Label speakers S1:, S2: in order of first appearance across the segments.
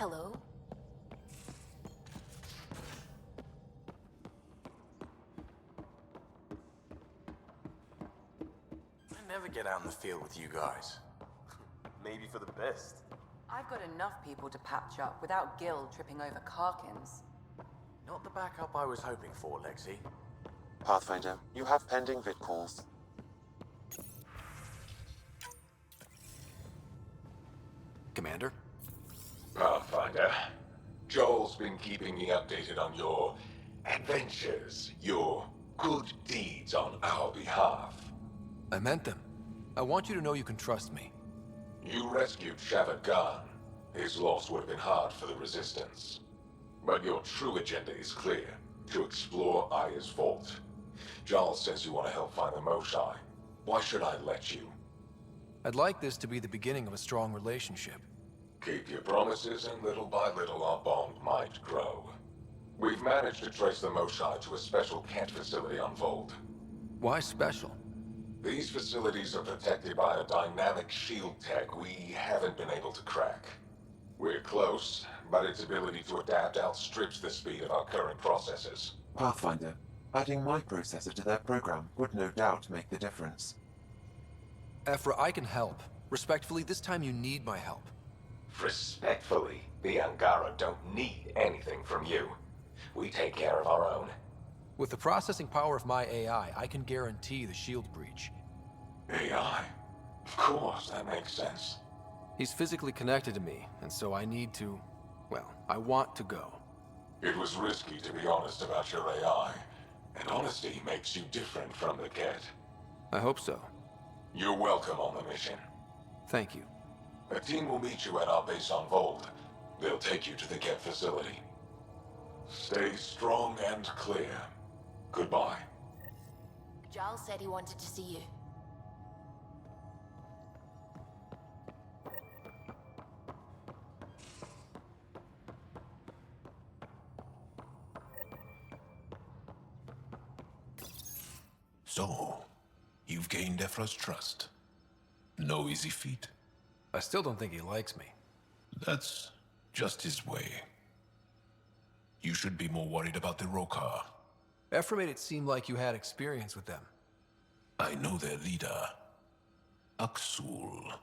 S1: Hello?
S2: I never get out in the field with you guys. Maybe for the best.
S3: I've got enough people to patch up without Gil tripping over Karkins.
S2: Not the backup I was hoping for, Lexi.
S4: Pathfinder, you have pending vid calls.
S2: Commander?
S5: Pathfinder, Joel's been keeping me updated on your adventures, your good deeds on our behalf.
S6: I meant them. I want you to know you can trust me.
S5: You rescued Shavad Khan. His loss would have been hard for the Resistance. But your true agenda is clear, to explore Aya's vault. Giles says you want to help find the Moshae. Why should I let you?
S6: I'd like this to be the beginning of a strong relationship.
S5: Keep your promises, and little by little our bond might grow. We've managed to trace the Moshae to a special Kent facility on Vold.
S6: Why special?
S5: These facilities are protected by a dynamic shield tech we haven't been able to crack. We're close, but its ability to adapt outstrips the speed of our current processors.
S4: Pathfinder, adding my processor to their program would no doubt make the difference.
S6: Ephra, I can help. Respectfully, this time you need my help.
S5: Respectfully, the Angara don't need anything from you. We take care of our own.
S6: With the processing power of my AI, I can guarantee the shield breach.
S5: AI? Of course, that makes sense.
S6: He's physically connected to me, and so I need to... well, I want to go.
S5: It was risky to be honest about your AI, and honesty makes you different from the Ket.
S6: I hope so.
S5: You're welcome on the mission.
S6: Thank you.
S5: A team will meet you at our base on Vold. They'll take you to the Ket facility. Stay strong and clear. Goodbye.
S1: Giles said he wanted to see you.
S7: So, you've gained Ephra's trust. No easy feat.
S6: I still don't think he likes me.
S7: That's just his way. You should be more worried about the Rokar.
S6: Ephra made it seem like you had experience with them.
S7: I know their leader, Aksul.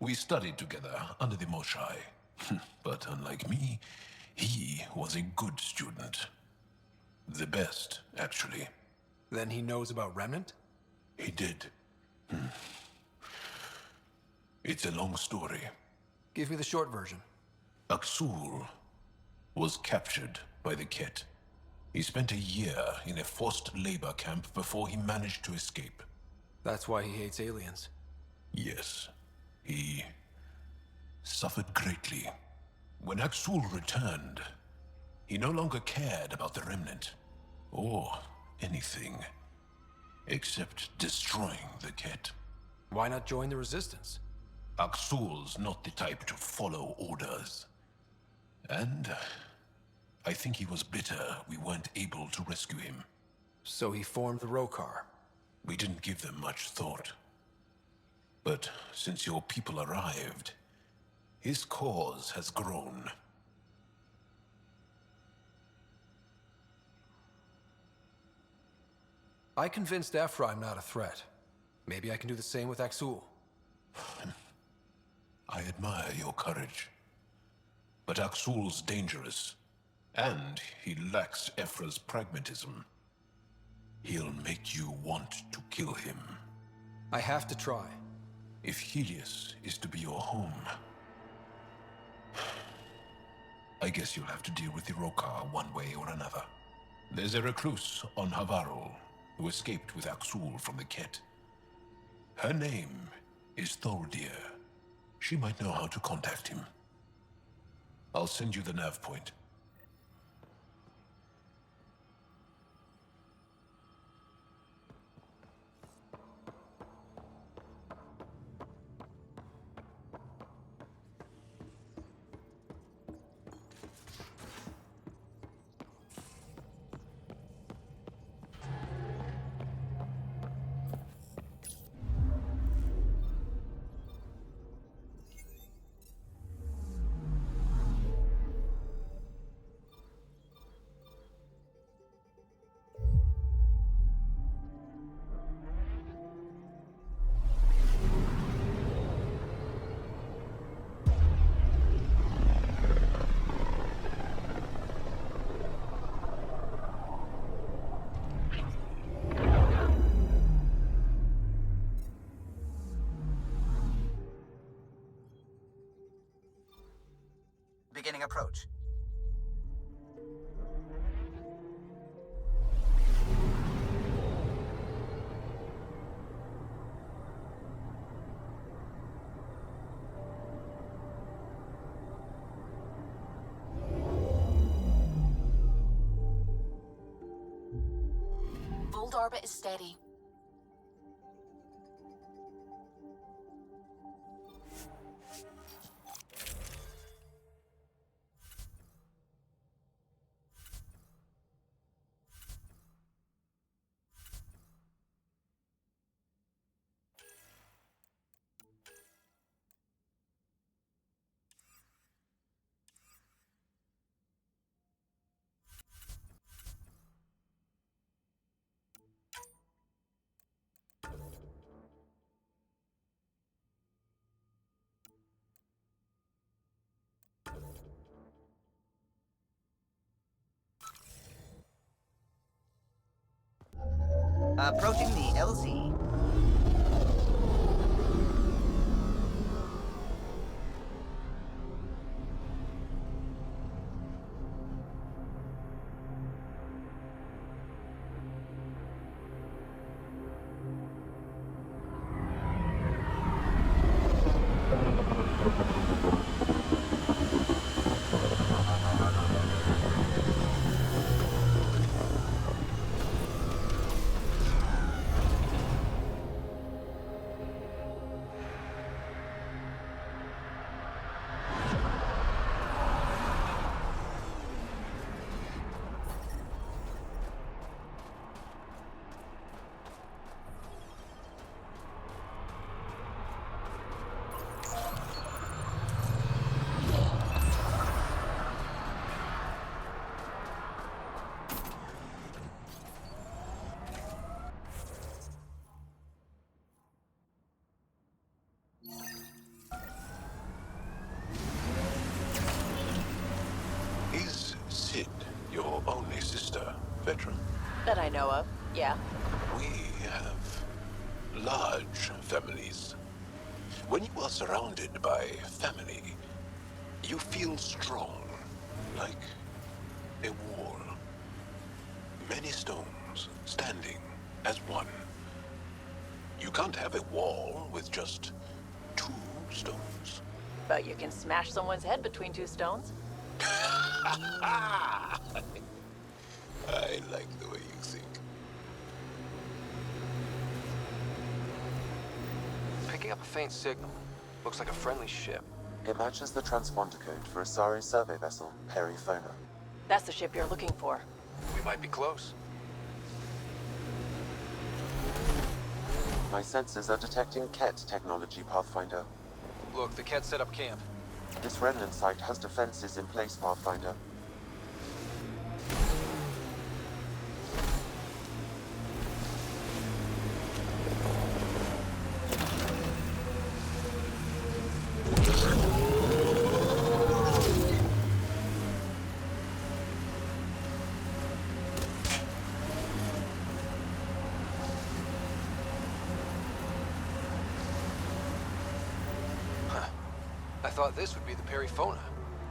S7: We studied together under the Moshae. But unlike me, he was a good student. The best, actually.
S6: Then he knows about Remnant?
S7: He did. It's a long story.
S6: Give me the short version.
S7: Aksul was captured by the Ket. He spent a year in a forced labor camp before he managed to escape.
S6: That's why he hates aliens.
S7: Yes, he suffered greatly. When Aksul returned, he no longer cared about the Remnant, or anything, except destroying the Ket.
S6: Why not join the Resistance?
S7: Aksul's not the type to follow orders. And I think he was bitter we weren't able to rescue him.
S6: So he formed the Rokar.
S7: We didn't give them much thought. But since your people arrived, his cause has grown.
S6: I convinced Ephra I'm not a threat. Maybe I can do the same with Aksul.
S7: I admire your courage. But Aksul's dangerous, and he lacks Ephra's pragmatism. He'll make you want to kill him.
S6: I have to try.
S7: If Helios is to be your home, I guess you'll have to deal with the Rokar one way or another. There's a recluse on Havarul who escaped with Aksul from the Ket. Her name is Thordir. She might know how to contact him. I'll send you the nav point.
S8: approach.
S1: Vault orbit is steady.
S8: Approaching the LZ.
S7: Is Sid your only sister, Veteran?
S3: That I know of, yeah.
S7: We have large families. When you are surrounded by family, you feel strong, like a wall. Many stones standing as one. You can't have a wall with just 2 stones.
S3: But you can smash someone's head between 2 stones.
S7: I like the way you think.
S6: Picking up a faint signal. Looks like a friendly ship.
S4: It matches the transponder code for a Sari survey vessel, Perifona.
S3: That's the ship you're looking for.
S6: We might be close.
S4: My sensors are detecting Ket technology, Pathfinder.
S6: Look, the Ket set up camp.
S4: This remnant site has defenses in place, Pathfinder.
S6: I thought this would be the Perifona.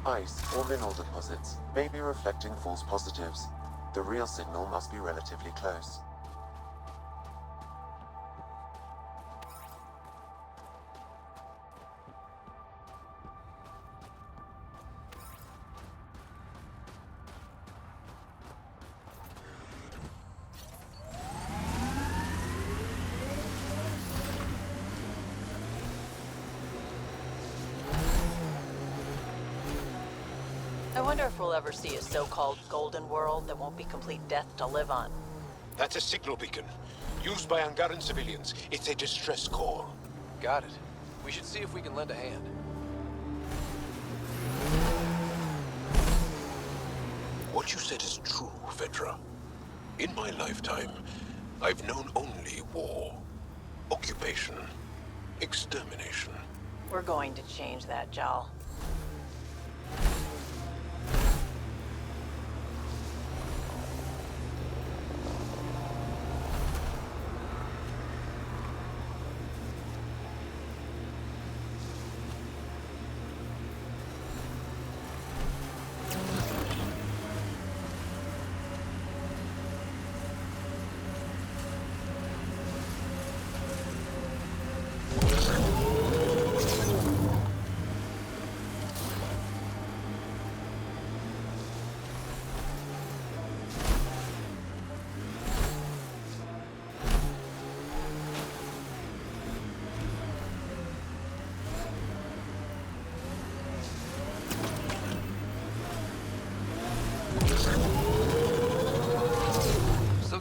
S4: Ice or mineral deposits may be reflecting false positives. The real signal must be relatively close.
S3: I wonder if we'll ever see a so-called golden world that won't be complete death to live on.
S7: That's a signal beacon. Used by Angaran civilians. It's a distress call.
S6: Got it. We should see if we can lend a hand.
S7: What you said is true, Vetra. In my lifetime, I've known only war, occupation, extermination.
S3: We're going to change that, Jal.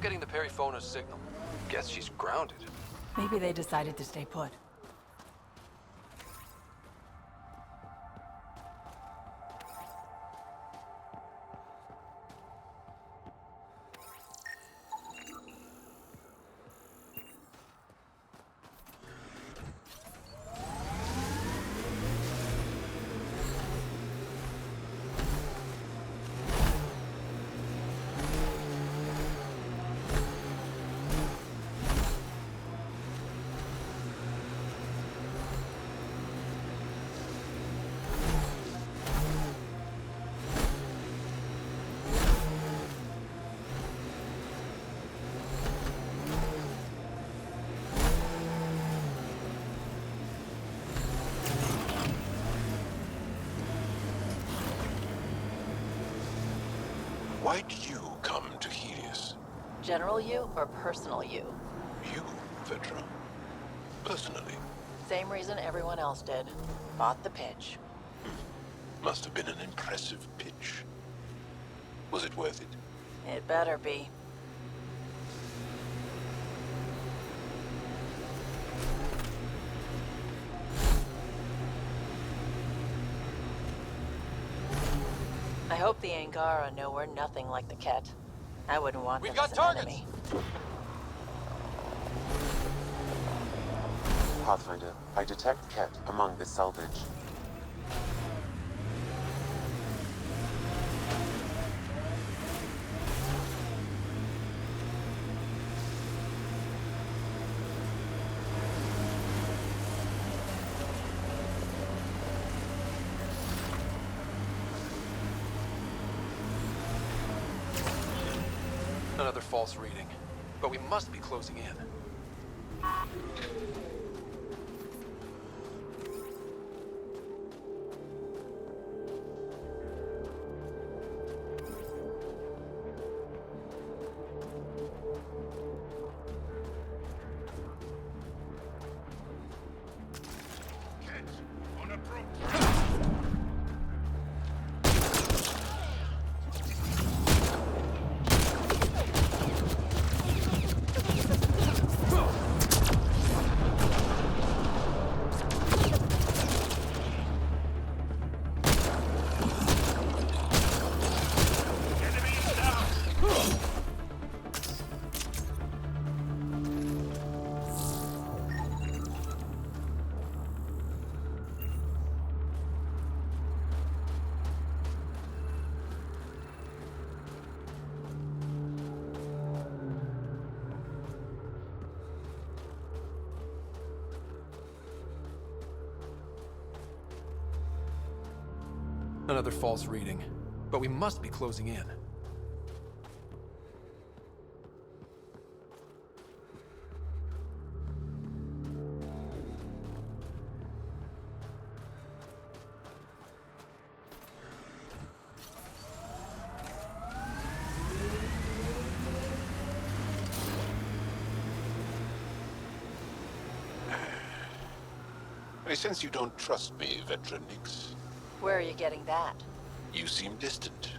S6: getting the Periphona's signal. Guess she's grounded.
S3: Maybe they decided to stay put.
S7: Why did you come to Helios?
S3: General you or personal you?
S7: You, Vetra. Personally.
S3: Same reason everyone else did. Bought the pitch.
S7: Must have been an impressive pitch. Was it worth it?
S3: It better be. I hope the Angara know we're nothing like the Ket. I wouldn't want them as an enemy.
S4: Pathfinder, I detect Ket among the salvage.
S6: Another false reading. But we must be closing in. Another false reading. But we must be closing in.
S7: I sense you don't trust me, Vetra Nix.
S3: Where are you getting that?
S7: You seem distant.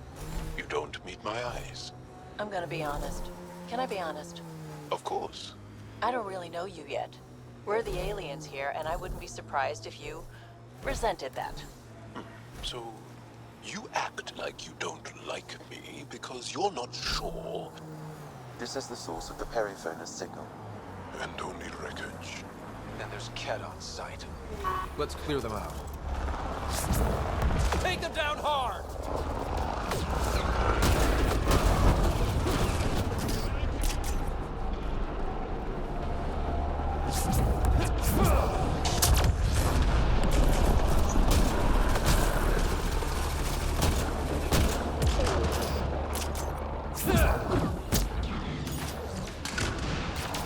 S7: You don't meet my eyes.
S3: I'm gonna be honest. Can I be honest?
S7: Of course.
S3: I don't really know you yet. We're the aliens here, and I wouldn't be surprised if you resented that.
S7: So, you act like you don't like me because you're not sure.
S4: This is the source of the Periphona's signal.
S7: And only wreckage.
S6: And there's Ket on site. Let's clear them out. Take them down hard!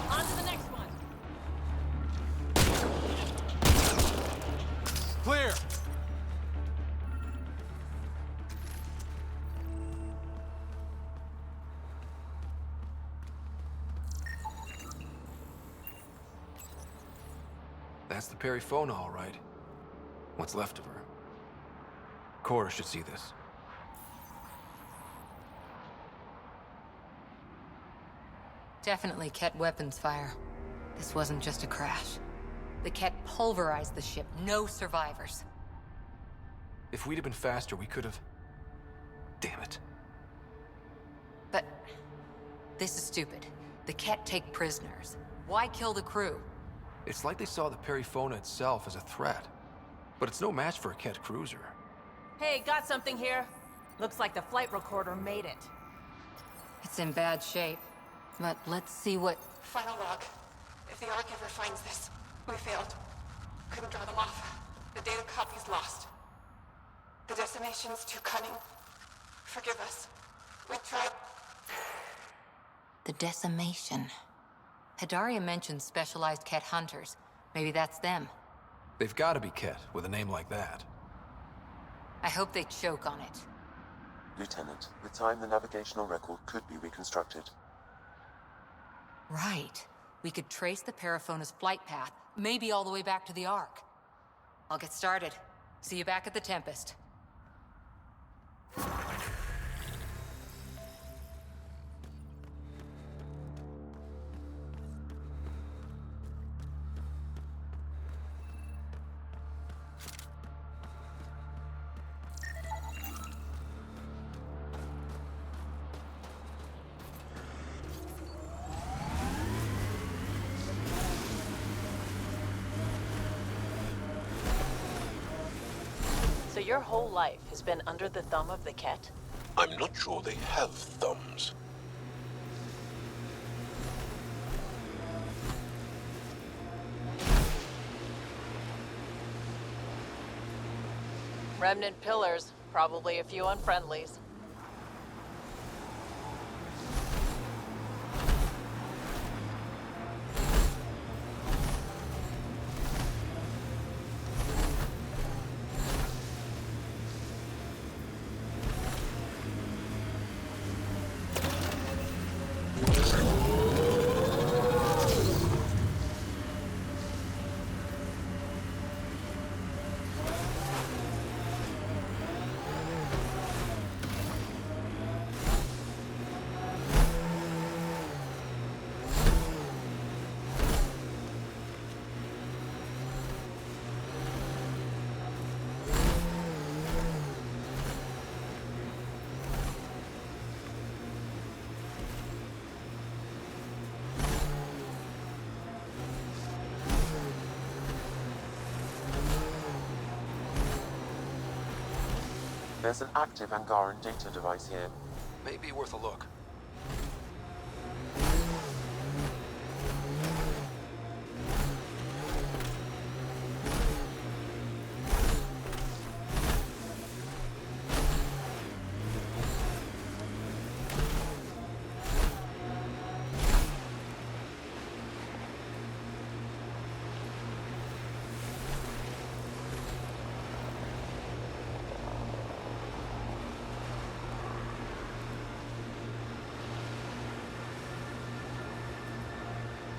S3: On to the next one.
S6: Clear! That's the Perifona, all right. What's left of her. Cora should see this.
S9: Definitely Ket weapons fire. This wasn't just a crash. The Ket pulverized the ship. No survivors.
S6: If we'd have been faster, we could have... Damn it.
S9: But... this is stupid. The Ket take prisoners. Why kill the crew?
S6: It's like they saw the Perifona itself as a threat. But it's no match for a Ket cruiser.
S10: Hey, got something here. Looks like the flight recorder made it.
S9: It's in bad shape. But let's see what...
S11: Final log. If the Ark ever finds this, we failed. Couldn't draw them off. The data copy's lost. The decimation's too cunning. Forgive us. We tried...
S9: The decimation. Hidaria mentioned specialized Ket hunters. Maybe that's them.
S6: They've got to be Ket, with a name like that.
S9: I hope they choke on it.
S4: Lieutenant, with time the navigational record could be reconstructed.
S9: Right. We could trace the Perifona's flight path, maybe all the way back to the Ark. I'll get started. See you back at the Tempest.
S3: So your whole life has been under the thumb of the Ket?
S7: I'm not sure they have thumbs.
S3: Remnant pillars, probably a few unfriendlies.
S4: There's an active Angaran data device here.
S6: May be worth a look.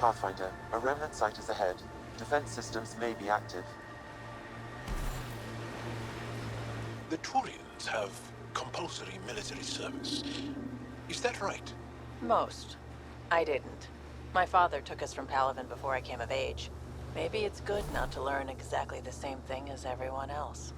S4: Pathfinder, a remnant site is ahead. Defense systems may be active.
S7: The Turians have compulsory military service. Is that right?
S3: Most. I didn't. My father took us from Palaven before I came of age. Maybe it's good not to learn exactly the same thing as everyone else.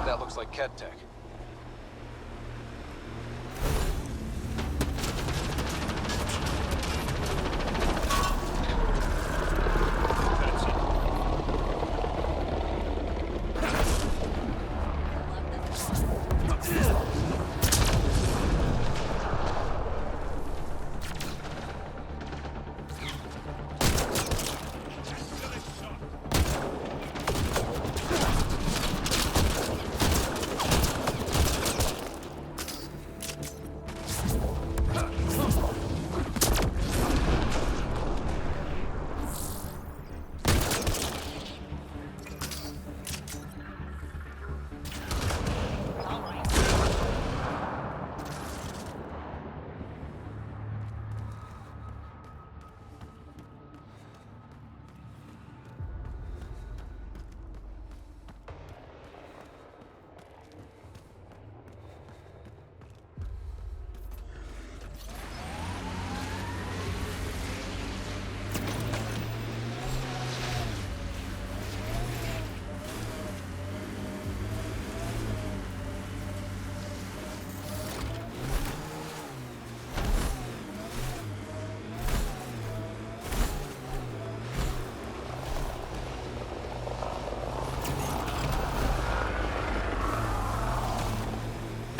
S6: That looks like Ket tech.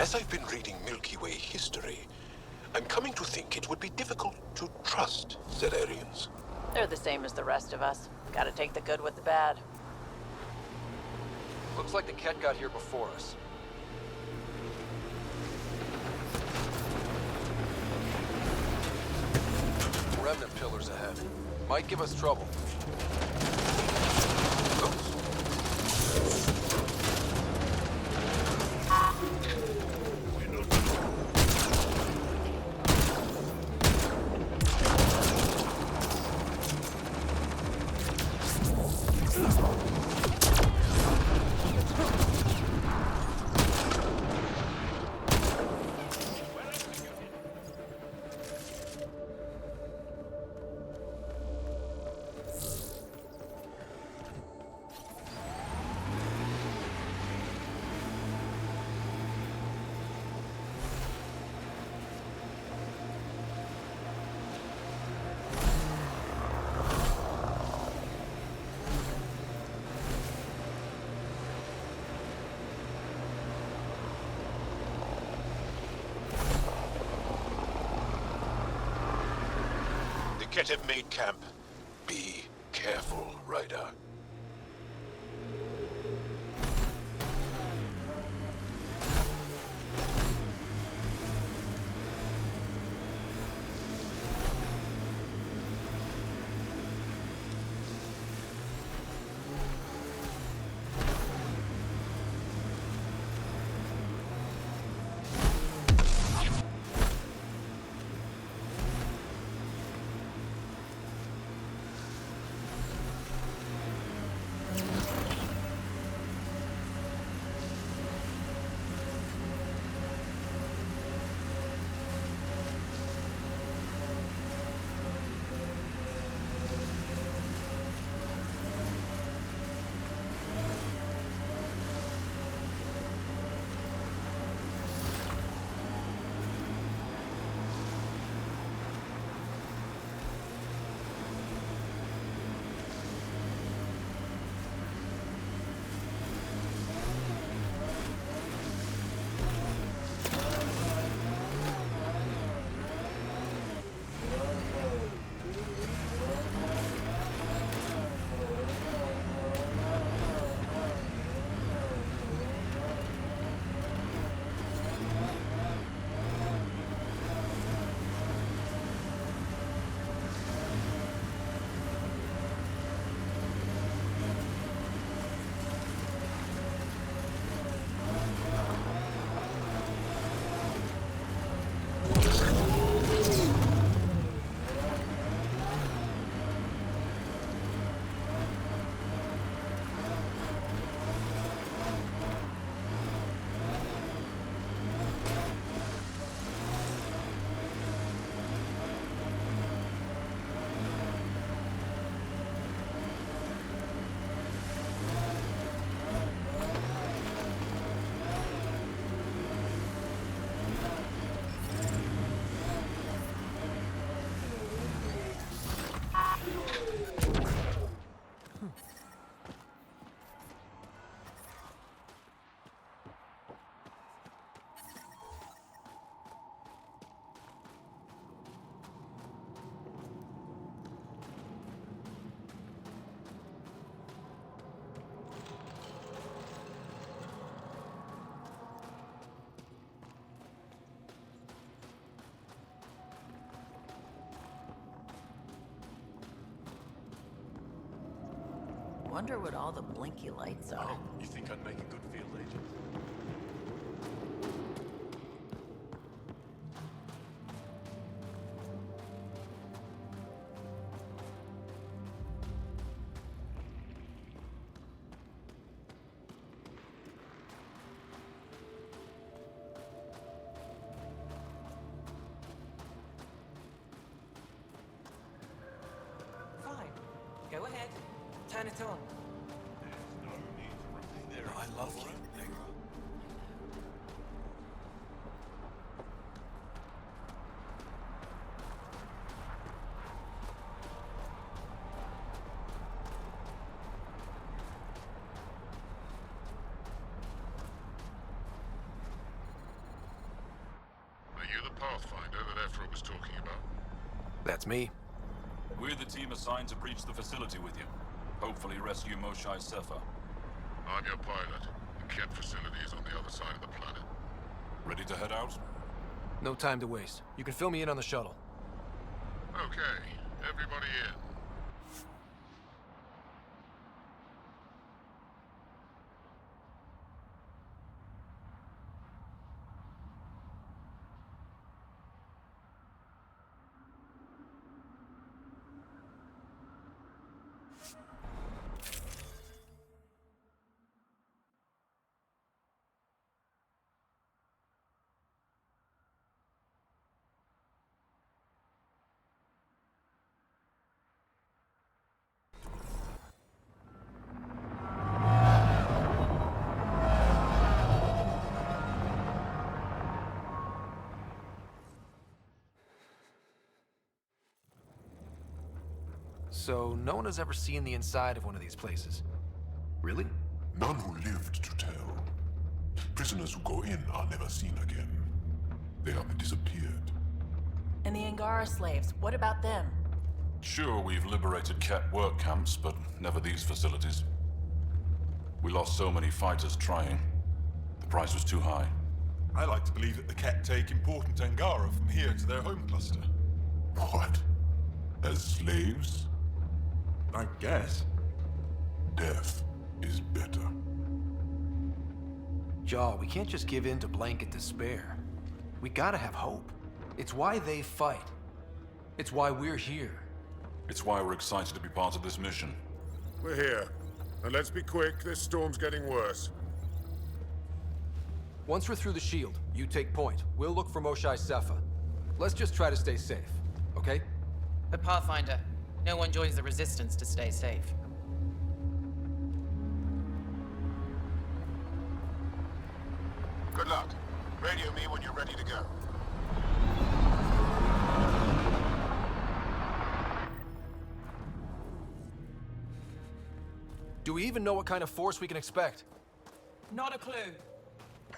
S7: As I've been reading Milky Way history, I'm coming to think it would be difficult to trust Zedarians.
S3: They're the same as the rest of us. Gotta take the good with the bad.
S6: Looks like the Ket got here before us. Remnant pillars ahead. Might give us trouble.
S7: Ket have made camp. Be careful, Ryder.
S3: Wonder what all the blinky lights are.
S2: Oh, you think I'd make a good field agent?
S8: Fine. Go ahead. Turn it on.
S6: I love you.
S12: the Pathfinder that Ephra was talking about?
S6: That's me.
S13: We're the team assigned to breach the facility with you. Hopefully rescue Moshae Sefer.
S12: I'm your pilot. The Ket facility is on the other side of the planet.
S13: Ready to head out?
S6: No time to waste. You can fill me in on the shuttle.
S12: Okay, everybody in.
S6: So, no one has ever seen the inside of one of these places. Really?
S12: None who lived to tell. Prisoners who go in are never seen again. They have disappeared.
S10: And the Angara slaves, what about them?
S13: Sure, we've liberated Ket work camps, but never these facilities. We lost so many fighters trying. The price was too high.
S12: I like to believe that the Ket take important Angara from here to their home cluster. What? As slaves? I guess. Death is better.
S6: Jaw, we can't just give in to blanket despair. We gotta have hope. It's why they fight. It's why we're here.
S13: It's why we're excited to be part of this mission.
S12: We're here. And let's be quick, this storm's getting worse.
S6: Once we're through the shield, you take point. We'll look for Moshae Sefer. Let's just try to stay safe, okay?
S8: But Pathfinder, no one joins the Resistance to stay safe.
S12: Good luck. Radio me when you're ready to go.
S6: Do we even know what kind of force we can expect?
S8: Not a clue.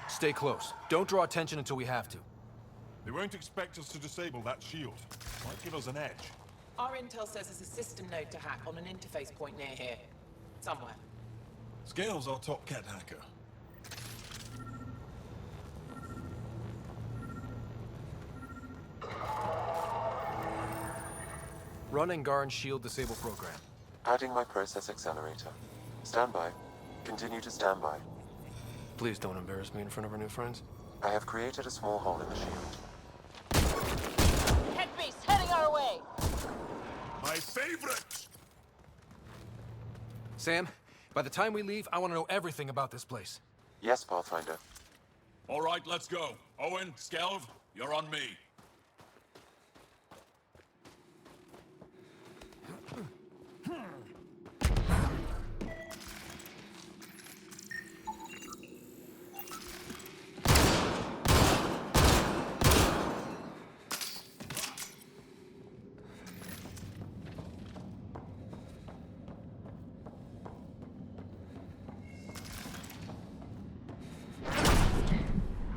S6: Stay close. Don't draw attention until we have to.
S12: They won't expect us to disable that shield. Might give us an edge.
S8: Our intel says there's a system node to hack on an interface point near here. Somewhere.
S12: Scales our top Ket hacker.
S6: Run Angaran shield disable program.
S4: Adding my process accelerator. Stand by. Continue to stand by.
S6: Please don't embarrass me in front of our new friends.
S4: I have created a small hole in the shield.
S10: Head beast heading our way!
S12: My favorite!
S6: Sam, by the time we leave, I want to know everything about this place.
S4: Yes, Pathfinder.
S13: All right, let's go. Owen, Skelv, you're on me.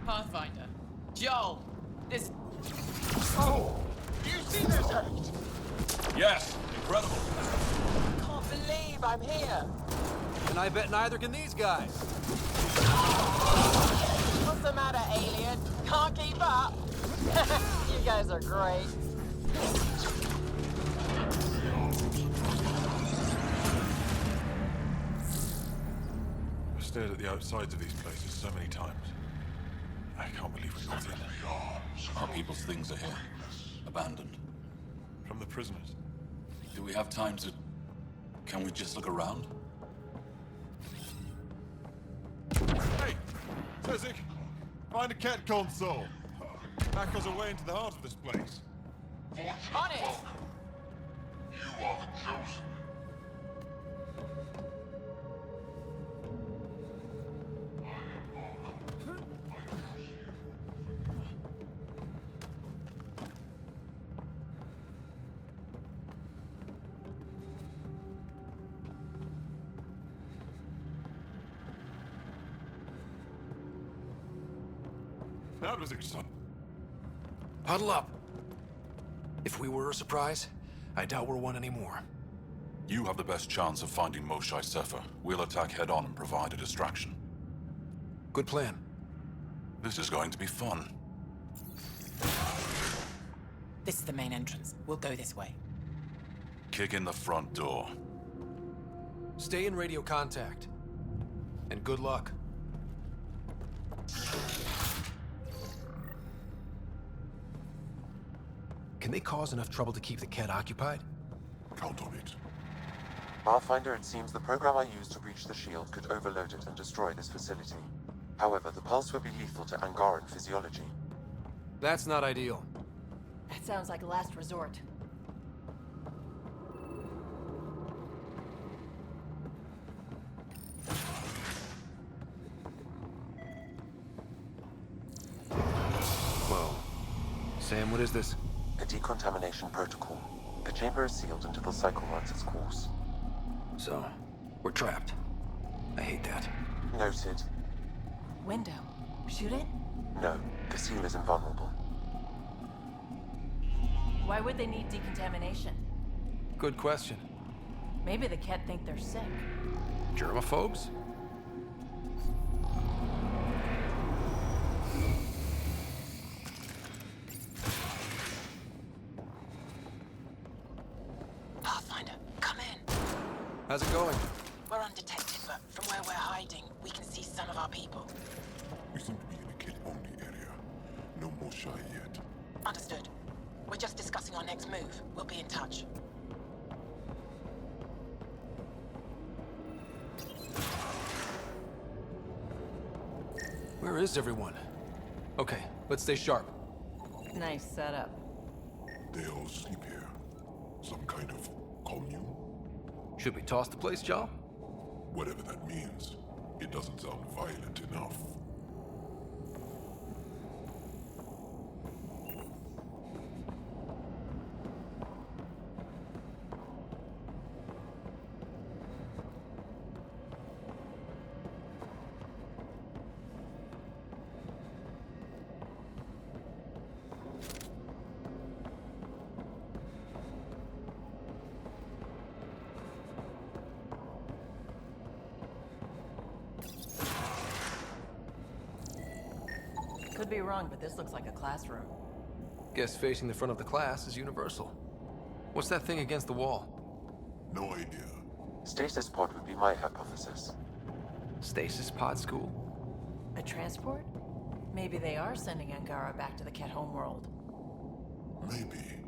S8: Pathfinder. Joel! This...
S12: Oh! Do you see this hate?
S13: Yes, incredible.
S8: I can't believe I'm here!
S6: And I bet neither can these guys.
S10: What's the matter, alien? Can't keep up? You guys are great.
S12: I've stared at the outsides of these places so many times. I can't believe we got in.
S13: Our people's things are here. Abandoned.
S12: From the prisoners.
S13: Do we have time to... Can we just look around?
S12: Hey! Tezik! Find a Ket console! Hack us away into the heart of this place.
S10: On it!
S12: You are the chosen. That was exciting.
S6: Huddle up. If we were a surprise, I doubt we're one anymore.
S13: You have the best chance of finding Moshae Sefer. We'll attack head-on and provide a distraction.
S6: Good plan.
S13: This is going to be fun.
S8: This is the main entrance. We'll go this way.
S13: Kick in the front door.
S6: Stay in radio contact. And good luck. Can they cause enough trouble to keep the Kett occupied?
S12: Count on it.
S4: Pathfinder, it seems the program I used to breach the shield could overload it and destroy this facility. However, the pulse would be lethal to Angaran physiology.
S6: That's not ideal.
S10: That sounds like a last resort.
S6: Whoa. Sam, what is this?
S4: A decontamination protocol. The chamber is sealed until the cycle runs its course.
S6: So, we're trapped. I hate that.
S4: Noted.
S10: Window. Shoot it?
S4: No, the seal is invulnerable.
S10: Why would they need decontamination?
S6: Good question.
S10: Maybe the Kett think they're sick.
S6: Germaphobes?
S8: Pathfinder, come in.
S6: How's it going?
S8: We're undetected, but from where we're hiding, we can see some of our people.
S12: We seem to be in a kid-only area. No more shy yet.
S8: Understood. We're just discussing our next move. We'll be in touch.
S6: Where is everyone? Okay, let's stay sharp.
S10: Nice setup.
S12: They all sleep here. Some kind of commune?
S6: Should we toss the place, Jal?
S12: Whatever that means, it doesn't sound violent enough.
S10: Could be wrong, but this looks like a classroom.
S6: Guess facing the front of the class is universal. What's that thing against the wall?
S12: No idea.
S4: Stasis pod would be my hypothesis.
S6: Stasis pod school?
S10: A transport? Maybe they are sending Angara back to the Kett homeworld.
S12: Maybe.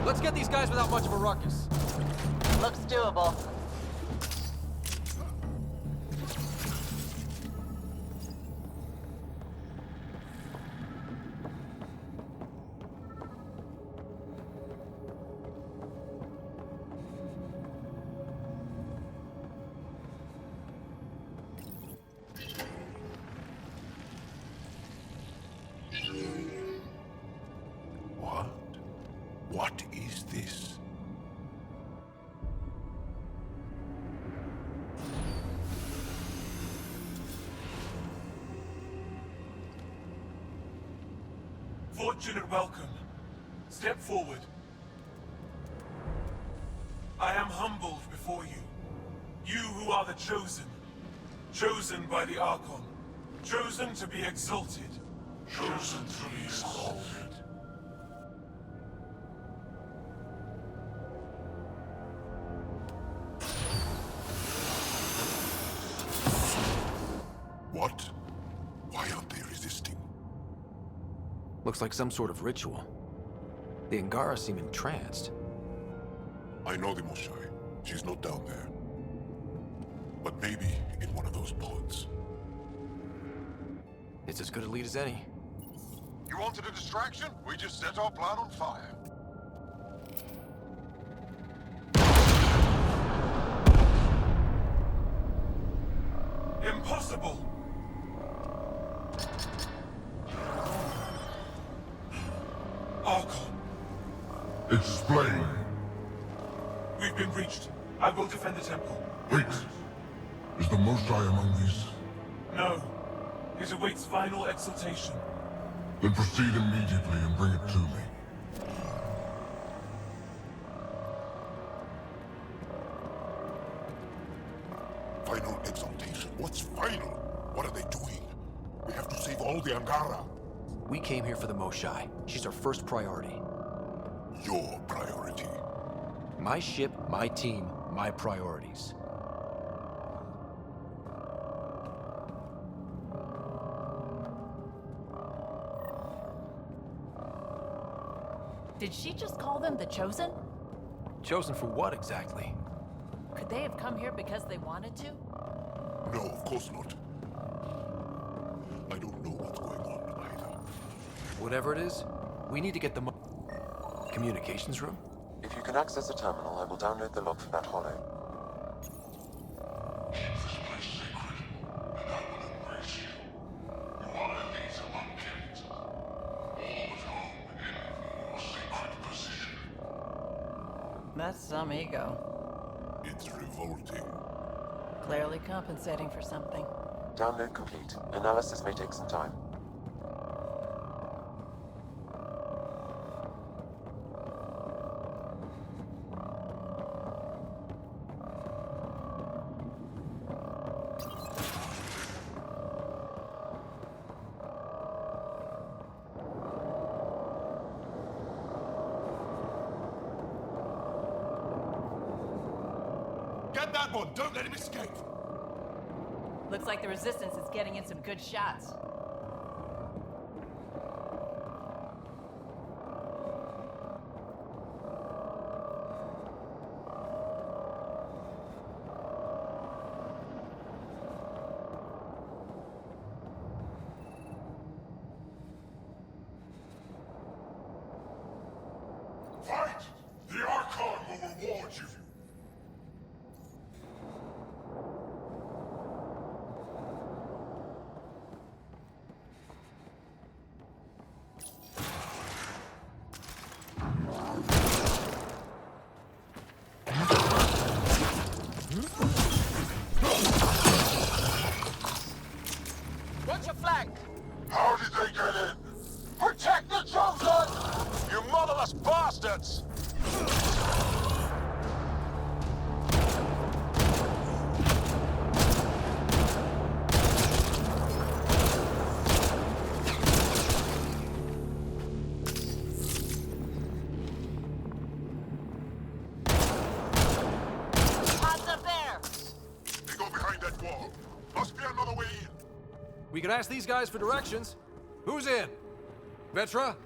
S6: Let's get these guys without much of a ruckus.
S3: Looks doable.
S7: What? What is this?
S14: Fortunate welcome. Step forward. I am humbled before you. You who are the chosen. Chosen by the Archon. Chosen to be exalted.
S12: Chosen to be exalted. What? Why aren't they resisting?
S6: Looks like some sort of ritual. The Angara seem entranced.
S12: I know the Moshae. She's not down there. But maybe in one of those pods.
S6: It's as good a lead as any.
S15: You wanted a distraction? We just set our plan on fire.
S12: It's plain.
S14: We've been breached. I will defend the temple.
S12: Wait. Is the Most High among these?
S14: No. It awaits final exaltation.
S12: Then proceed immediately and bring it to me.
S7: Final exaltation? What's final? What are they doing? We have to save all the Angara.
S6: We came here for the Moshai. She's our first priority.
S7: Your priority.
S6: My ship, my team, my priorities.
S10: Did she just call them the Chosen?
S6: Chosen for what exactly?
S10: Could they have come here because they wanted to?
S7: No, of course not. I don't know what's going on either.
S6: Whatever it is, we need to get the communications room?
S4: If you can access a terminal, I will download the log for that hollow.
S12: Keep this place sacred, and I will embrace you. You are elite among kids, all at home in your sacred position.
S3: That's some ego.
S7: It's revolting.
S3: Clearly compensating for something.
S4: Download complete. Analysis may take some time.
S7: Get that one! Don't let him escape!
S10: Looks like the Resistance is getting in some good shots.
S12: Fight! The Archon will reward you!
S8: Watch your flank!
S12: How did they get in?
S2: Protect the Chosen! You motherless bastards!
S10: Odds up there!
S7: They go behind that wall. Must be another way in.
S6: We could ask these guys for directions. Who's in? Vetra?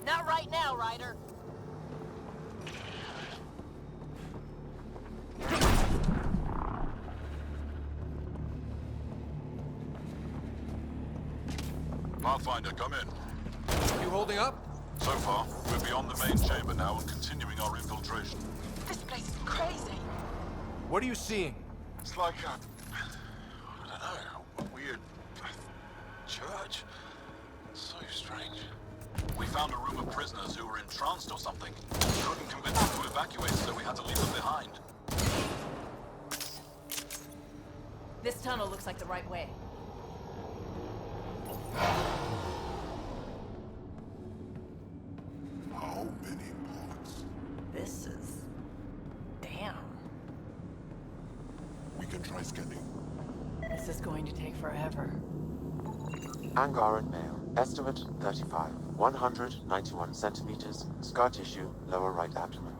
S10: Not right now, Ryder.
S13: Pathfinder, come in.
S6: You holding up?
S13: So far, we're beyond the main chamber now and continuing our infiltration.
S11: This place is crazy.
S6: What are you seeing?
S2: It's like I don't know, a weird church. So strange.
S13: We found a room of prisoners who were entranced or something. We couldn't convince them to evacuate, so we had to leave them behind.
S10: This tunnel looks like the right way.
S7: How many ports?
S3: This is... damn.
S7: We can try scanning.
S3: This is going to take forever.
S4: Angaran male. Estimate 35. 191 centimeters. Scar tissue, lower right abdomen.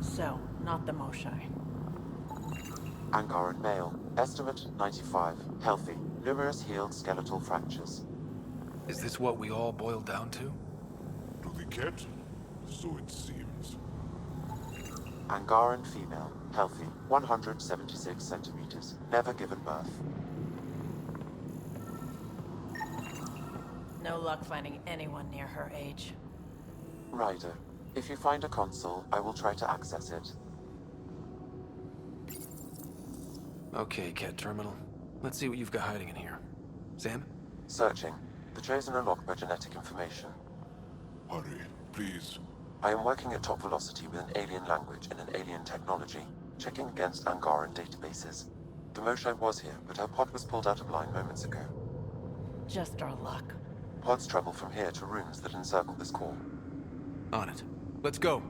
S3: So, not the Moshai.
S4: Angaran male. Estimate 95. Healthy. Numerous healed skeletal fractures.
S6: Is this what we all boil down to?
S7: To the cat? So it seems.
S4: Angaran female. Healthy. 176 centimeters. Never given birth.
S3: No luck finding anyone near her age.
S4: Ryder, if you find a console, I will try to access it.
S6: Okay, Cat Terminal. Let's see what you've got hiding in here. Sam?
S4: Searching. The Chosen are locked by genetic information.
S7: Hurry, please.
S4: I am working at top velocity with an alien language and an alien technology, checking against Angaran databases. The Moshae was here, but her pod was pulled out of line moments ago.
S10: Just our luck.
S4: Pods travel from here to rooms that encircle this core.
S6: On it. Let's go.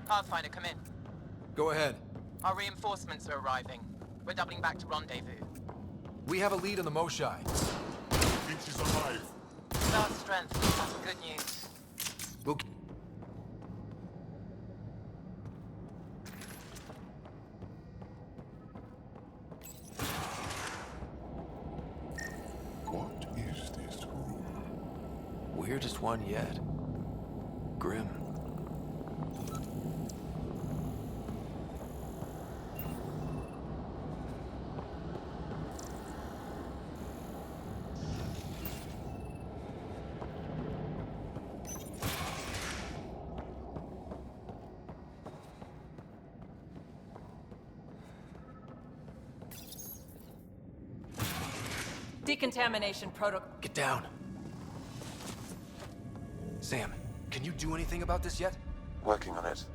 S8: Pathfinder, come in.
S6: Go ahead.
S8: Our reinforcements are arriving. We're doubling back to rendezvous.
S6: We have a lead on the Moshae.
S12: Think she's alive?
S8: Start strength. That's good news.
S6: We'll...
S7: What is this room?
S6: Weirdest one yet. Grim.
S10: Decontamination protocol.
S6: Get down. Sam, can you do anything about this yet?
S4: Working on it.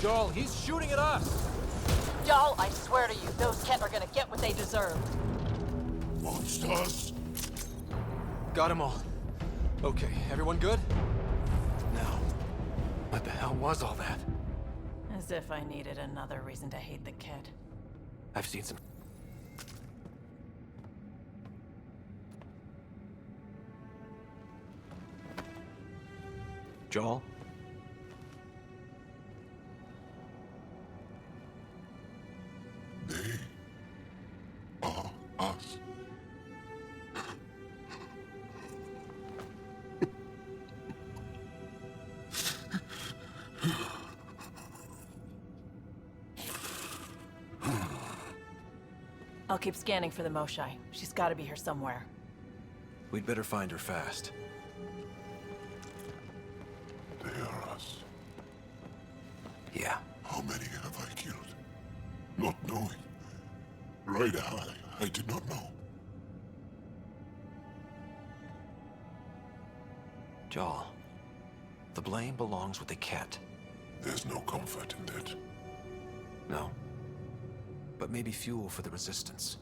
S6: Joel, he's shooting at us!
S10: Joel, I swear to you, those Kett are gonna get what they deserve.
S12: Monsters!
S6: Got them all. Okay, everyone good? Now, what the hell was all that?
S10: As if I needed another reason to hate the Kett.
S6: I've seen some... Joel?
S12: They are us.
S10: I'll keep scanning for the Moshae. She's gotta be here somewhere.
S6: We'd better find her fast.
S12: They are us.
S6: Yeah.
S12: How many have I killed? Not knowing. Right, I did not know.
S6: Joel, the blame belongs with the Kett.
S12: There's no comfort in that.
S6: No. But maybe fuel for the Resistance.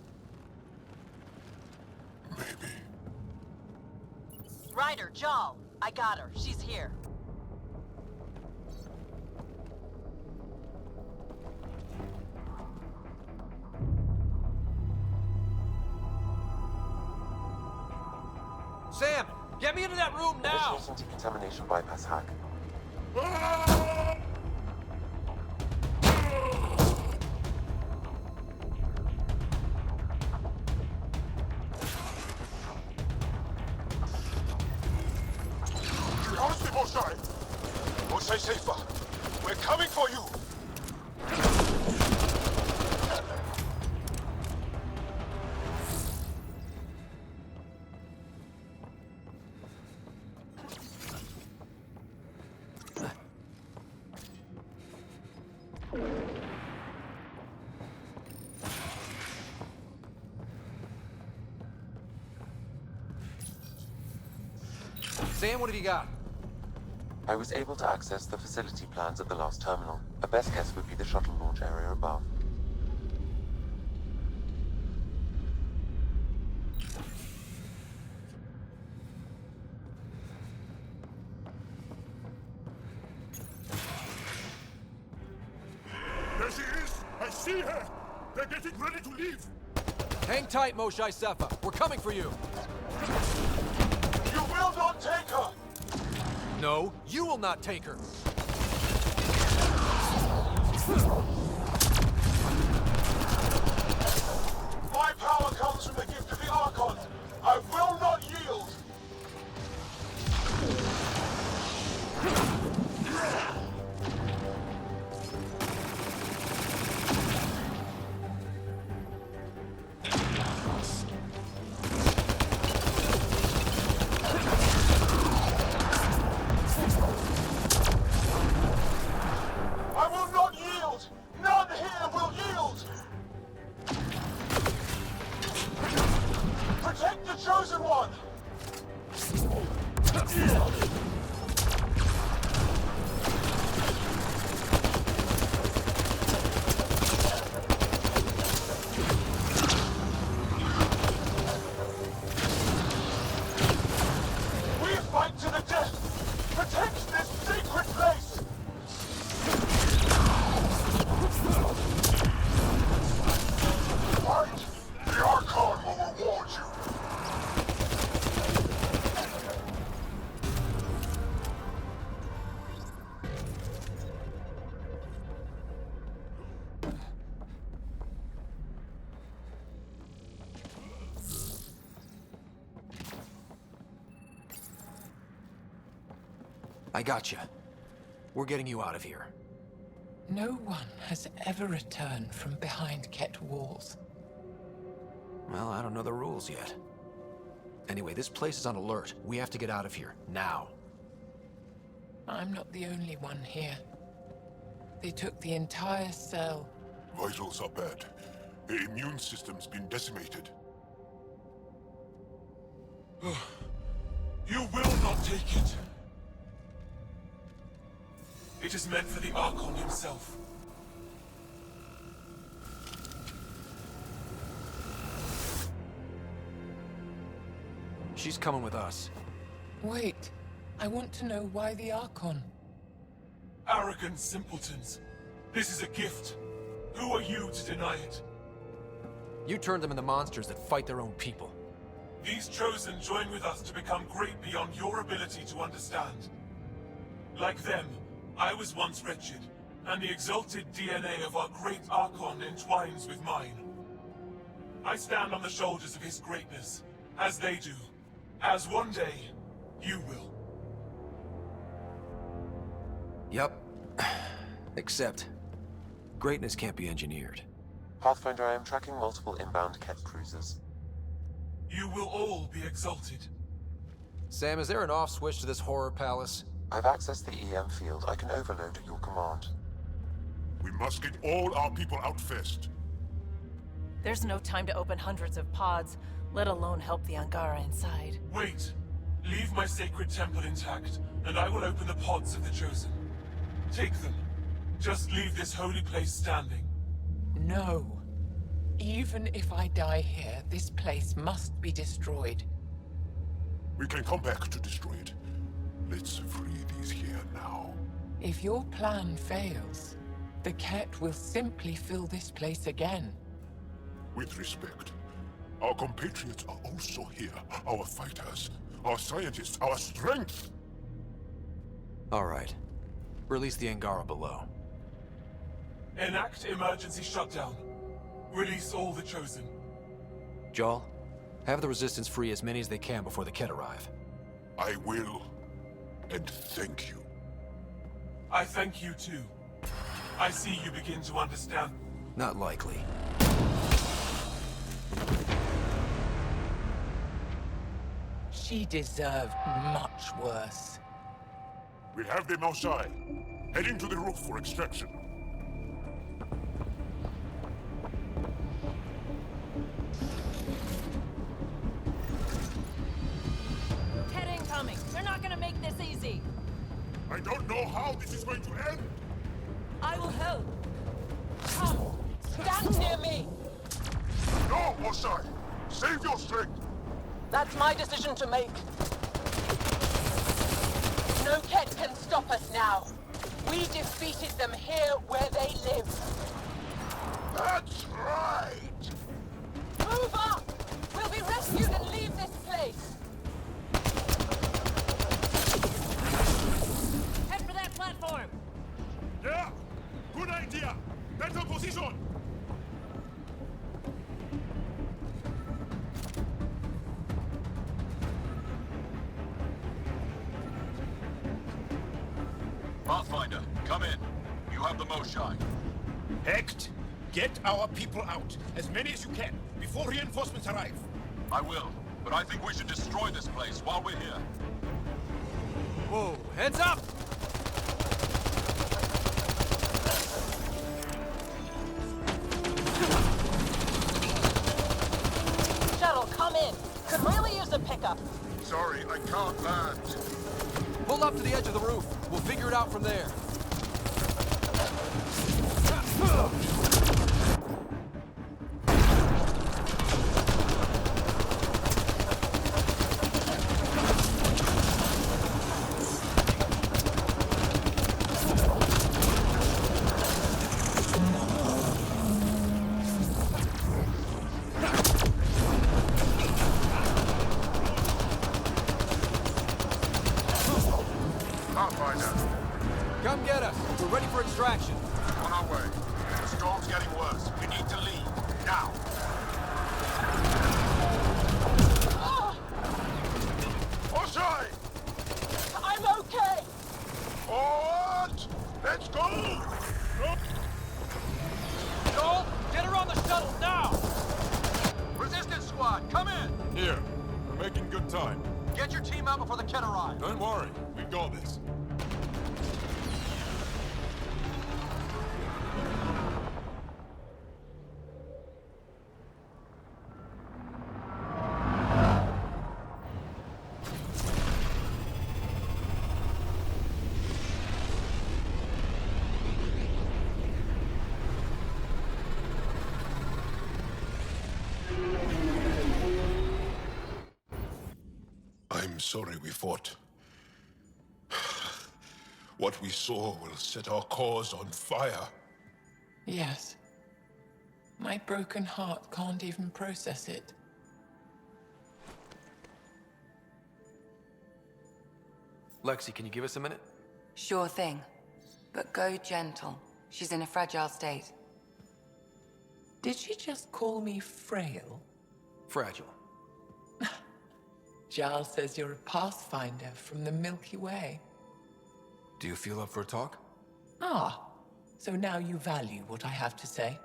S12: Maybe.
S10: Ryder, Joel, I got her. She's here.
S6: Sam, get me into that room now!
S4: Initiating decontamination bypass hack.
S12: Honestly, Moshae! Moshae safer. We're coming for you!
S6: Sam, what have you got?
S4: I was able to access the facility plans at the last terminal. A best guess would be the shuttle launch area above.
S14: There she is! I see her! They're getting ready to leave!
S6: Hang tight, Moshae Sefa. We're coming for you.
S14: You will not take her!
S6: No, you will not take her.
S14: My power comes from the gift of the Archon. I will not yield! I will not yield! None here will yield! Protect the Chosen One! We fight to the death! Protect this sacred place! Fight! The Archon will reward you!
S6: I got you. We're getting you out of here.
S8: No one has ever returned from behind Ket walls.
S6: Well, I don't know the rules yet. Anyway, this place is on alert. We have to get out of here, now.
S8: I'm not the only one here. They took the entire cell.
S14: Vitals are bad. The immune system's been decimated. You will not take it! It is meant for the Archon himself.
S6: She's coming with us.
S8: Wait, I want to know why the Archon.
S14: Arrogant simpletons. This is a gift. Who are you to deny it?
S6: You turned them into monsters that fight their own people.
S14: These Chosen join with us to become great beyond your ability to understand. Like them, I was once wretched, and the exalted DNA of our great Archon entwines with mine. I stand on the shoulders of his greatness, as they do, as one day, you will.
S6: Yup. Except, greatness can't be engineered.
S4: Pathfinder, I am tracking multiple inbound Ket cruisers.
S14: You will all be exalted.
S6: Sam, is there an off switch to this horror palace?
S4: I've accessed the EM field. I can overload at your command.
S14: We must get all our people out first.
S10: There's no time to open hundreds of pods, let alone help the Angara inside.
S14: Wait. Leave my sacred temple intact, and I will open the pods of the Chosen. Take them. Just leave this holy place standing.
S8: No. Even if I die here, this place must be destroyed.
S14: We can come back to destroy it. Let's free these here now.
S8: If your plan fails, the Ket will simply fill this place again.
S14: With respect, our compatriots are also here. Our fighters, our scientists, our strength!
S6: All right. Release the Angara below.
S14: Enact emergency shutdown. Release all the Chosen.
S6: Jarl, have the Resistance free as many as they can before the Ket arrive.
S14: I will. And thank you. I thank you too. I see you begin to understand.
S6: Not likely.
S8: She deserved much worse.
S14: We have them outside. Heading to the roof for extraction.
S10: Ket incoming! They're not gonna easy.
S12: I don't know how this is going to end.
S10: I will help. Come, stand near me.
S12: No, Osai! Save your strength!
S10: That's my decision to make. No Ket can stop us now. We defeated them here where they live.
S12: That's right!
S10: Move up! We'll be rescued and leave this place. Head for that platform.
S12: Yeah! Good idea! Better position!
S13: Pathfinder, come in. You have the most shine.
S7: Hecht, get our people out. As many as you can, before reinforcements arrive.
S13: I will, but I think we should destroy this place while we're here.
S6: Whoa, heads up!
S10: Shuttle, come in. Could really use a pickup.
S12: Sorry, I can't land.
S6: Pull up to the edge of the roof. We'll figure it out from there. Come get us. We're ready for extraction.
S12: On our way. The storm's getting worse. We need to leave. Now! Osai!
S10: I'm okay.
S12: Forward! Let's go!
S6: Joel, get her on the shuttle now!
S2: Resistance squad, come in!
S12: Here. We're making good time.
S2: Get your team out before the Ket arrive.
S12: Don't worry. We've got this.
S7: I'm sorry we fought. What we saw will set our cause on fire.
S8: Yes. My broken heart can't even process it.
S6: Lexi, can you give us a minute?
S9: Sure thing. But go gentle. She's in a fragile state.
S8: Did she just call me frail?
S6: Fragile.
S8: Giles says you're a pathfinder from the Milky Way.
S6: Do you feel up for a talk?
S8: Ah, so now you value what I have to say.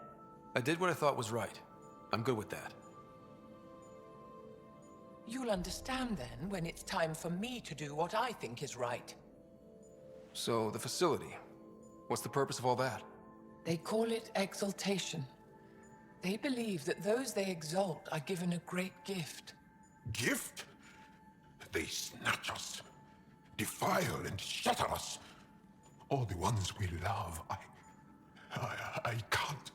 S6: I did what I thought was right. I'm good with that.
S8: You'll understand then when it's time for me to do what I think is right.
S6: So, the facility. What's the purpose of all that?
S8: They call it exaltation. They believe that those they exalt are given a great gift.
S7: Gift? They snatch us, defile and shatter us. All the ones we love. I can't.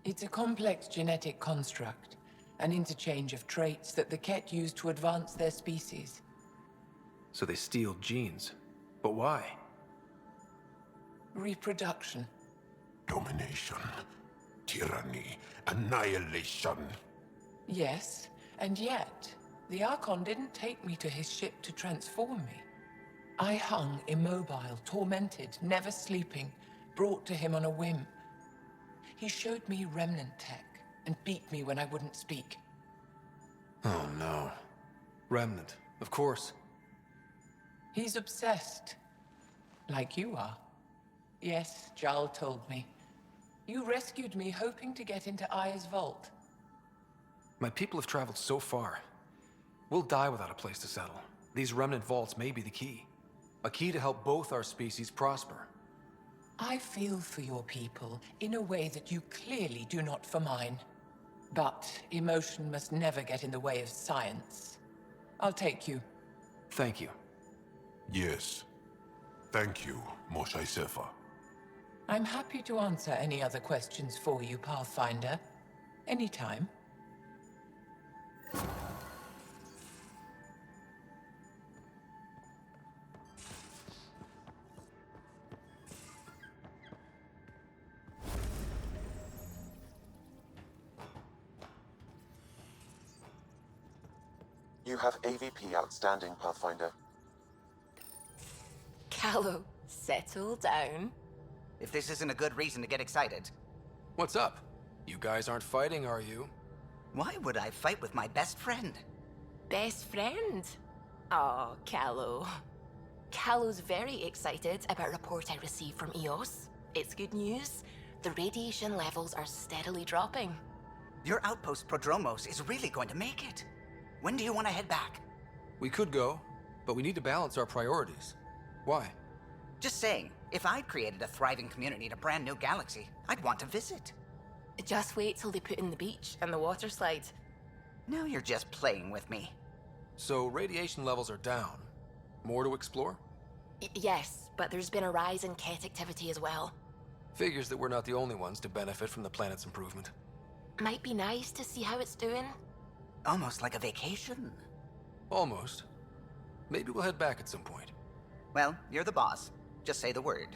S8: It's a complex genetic construct, an interchange of traits that the Ket use to advance their species.
S6: So they steal genes. But why?
S8: Reproduction.
S7: Domination, tyranny, annihilation.
S8: Yes, and yet, the Archon didn't take me to his ship to transform me. I hung immobile, tormented, never sleeping, brought to him on a whim. He showed me remnant tech and beat me when I wouldn't speak.
S6: Oh no. Remnant, of course.
S8: He's obsessed. Like you are. Yes, Jarl told me. You rescued me hoping to get into Aya's vault.
S6: My people have traveled so far. We'll die without a place to settle. These remnant vaults may be the key. A key to help both our species prosper.
S8: I feel for your people in a way that you clearly do not for mine. But emotion must never get in the way of science. I'll take you.
S6: Thank you.
S12: Yes. Thank you, Moshe Sefa.
S8: I'm happy to answer any other questions for you, Pathfinder. Anytime.
S4: You have AVP outstanding, Pathfinder.
S1: Callow, settle down.
S15: If this isn't a good reason to get excited.
S6: What's up? You guys aren't fighting, are you?
S15: Why would I fight with my best friend?
S1: Best friend? Oh, Callow. Callow's very excited about a report I received from EOS. It's good news. The radiation levels are steadily dropping.
S15: Your outpost Prodromos is really going to make it. When do you want to head back?
S6: We could go, but we need to balance our priorities. Why?
S15: Just saying, if I'd created a thriving community in a brand new galaxy, I'd want to visit.
S1: Just wait till they put in the beach and the water slide.
S15: Now you're just playing with me.
S6: So radiation levels are down. More to explore?
S1: Yes, but there's been a rise in Ket activity as well.
S6: Figures that we're not the only ones to benefit from the planet's improvement.
S1: Might be nice to see how it's doing.
S15: Almost like a vacation.
S6: Almost. Maybe we'll head back at some point.
S15: Well, you're the boss. Just say the word.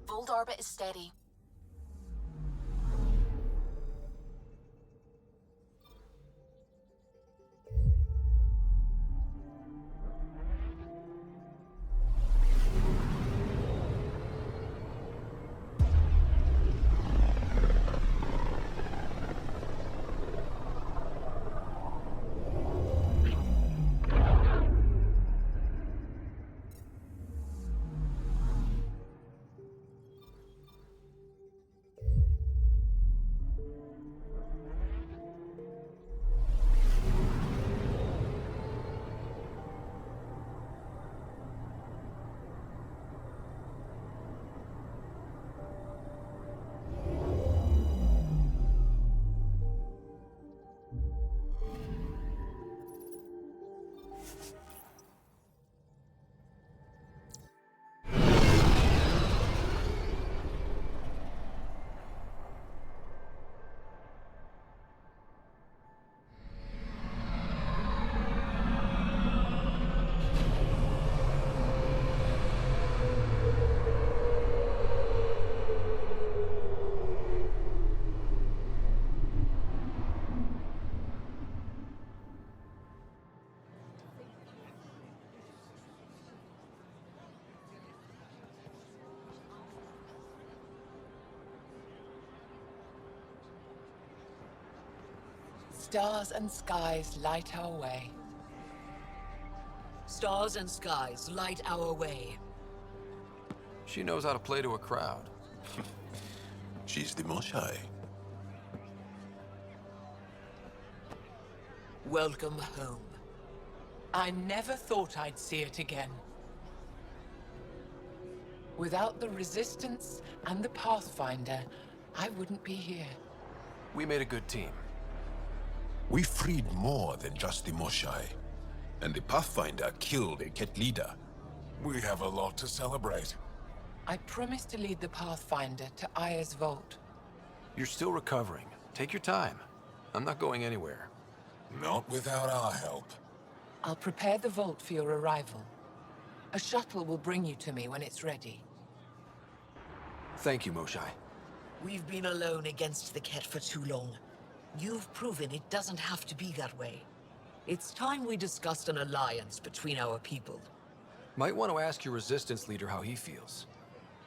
S1: Fold orbit is steady.
S8: Stars and skies light our way.
S16: Stars and skies light our way.
S6: She knows how to play to a crowd.
S12: She's the Moshe.
S16: Welcome home.
S8: I never thought I'd see it again. Without the Resistance and the Pathfinder, I wouldn't be here.
S6: We made a good team.
S7: We freed more than just the Moshe. And the Pathfinder killed a Ket leader.
S12: We have a lot to celebrate.
S8: I promised to lead the Pathfinder to Aya's vault.
S6: You're still recovering. Take your time. I'm not going anywhere.
S12: Not without our help.
S8: I'll prepare the vault for your arrival. A shuttle will bring you to me when it's ready.
S6: Thank you, Moshe.
S16: We've been alone against the Ket for too long. You've proven it doesn't have to be that way. It's time we discussed an alliance between our people.
S6: Might want to ask your Resistance leader how he feels.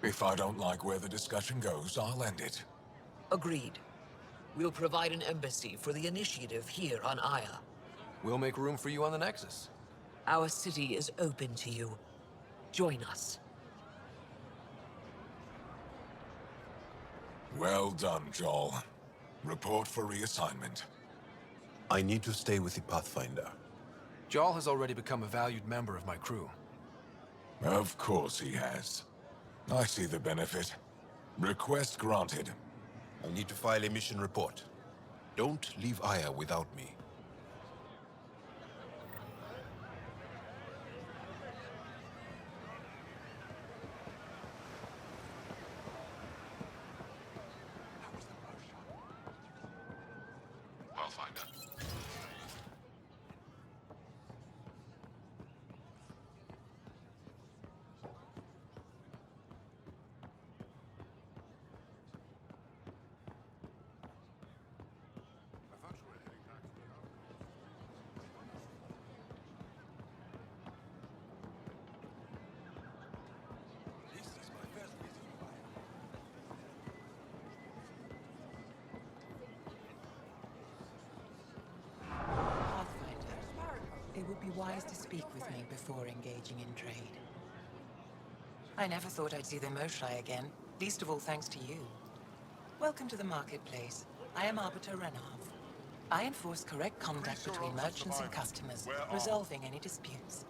S12: If I don't like where the discussion goes, I'll end it.
S16: Agreed. We'll provide an embassy for the initiative here on Aya.
S6: We'll make room for you on the Nexus.
S16: Our city is open to you. Join us.
S12: Well done, Joel. Report for reassignment.
S7: I need to stay with the Pathfinder.
S6: Jal has already become a valued member of my crew.
S7: Of course he has. I see the benefit. Request granted.
S17: I need to file a mission report. Don't leave Aya without me.
S5: Pathfinder.
S18: It would be wise to speak with me before engaging in trade. I never thought I'd see the Moshae again, least of all thanks to you. Welcome to the marketplace. I am Arbiter Renav. I enforce correct conduct between merchants and customers, resolving any disputes.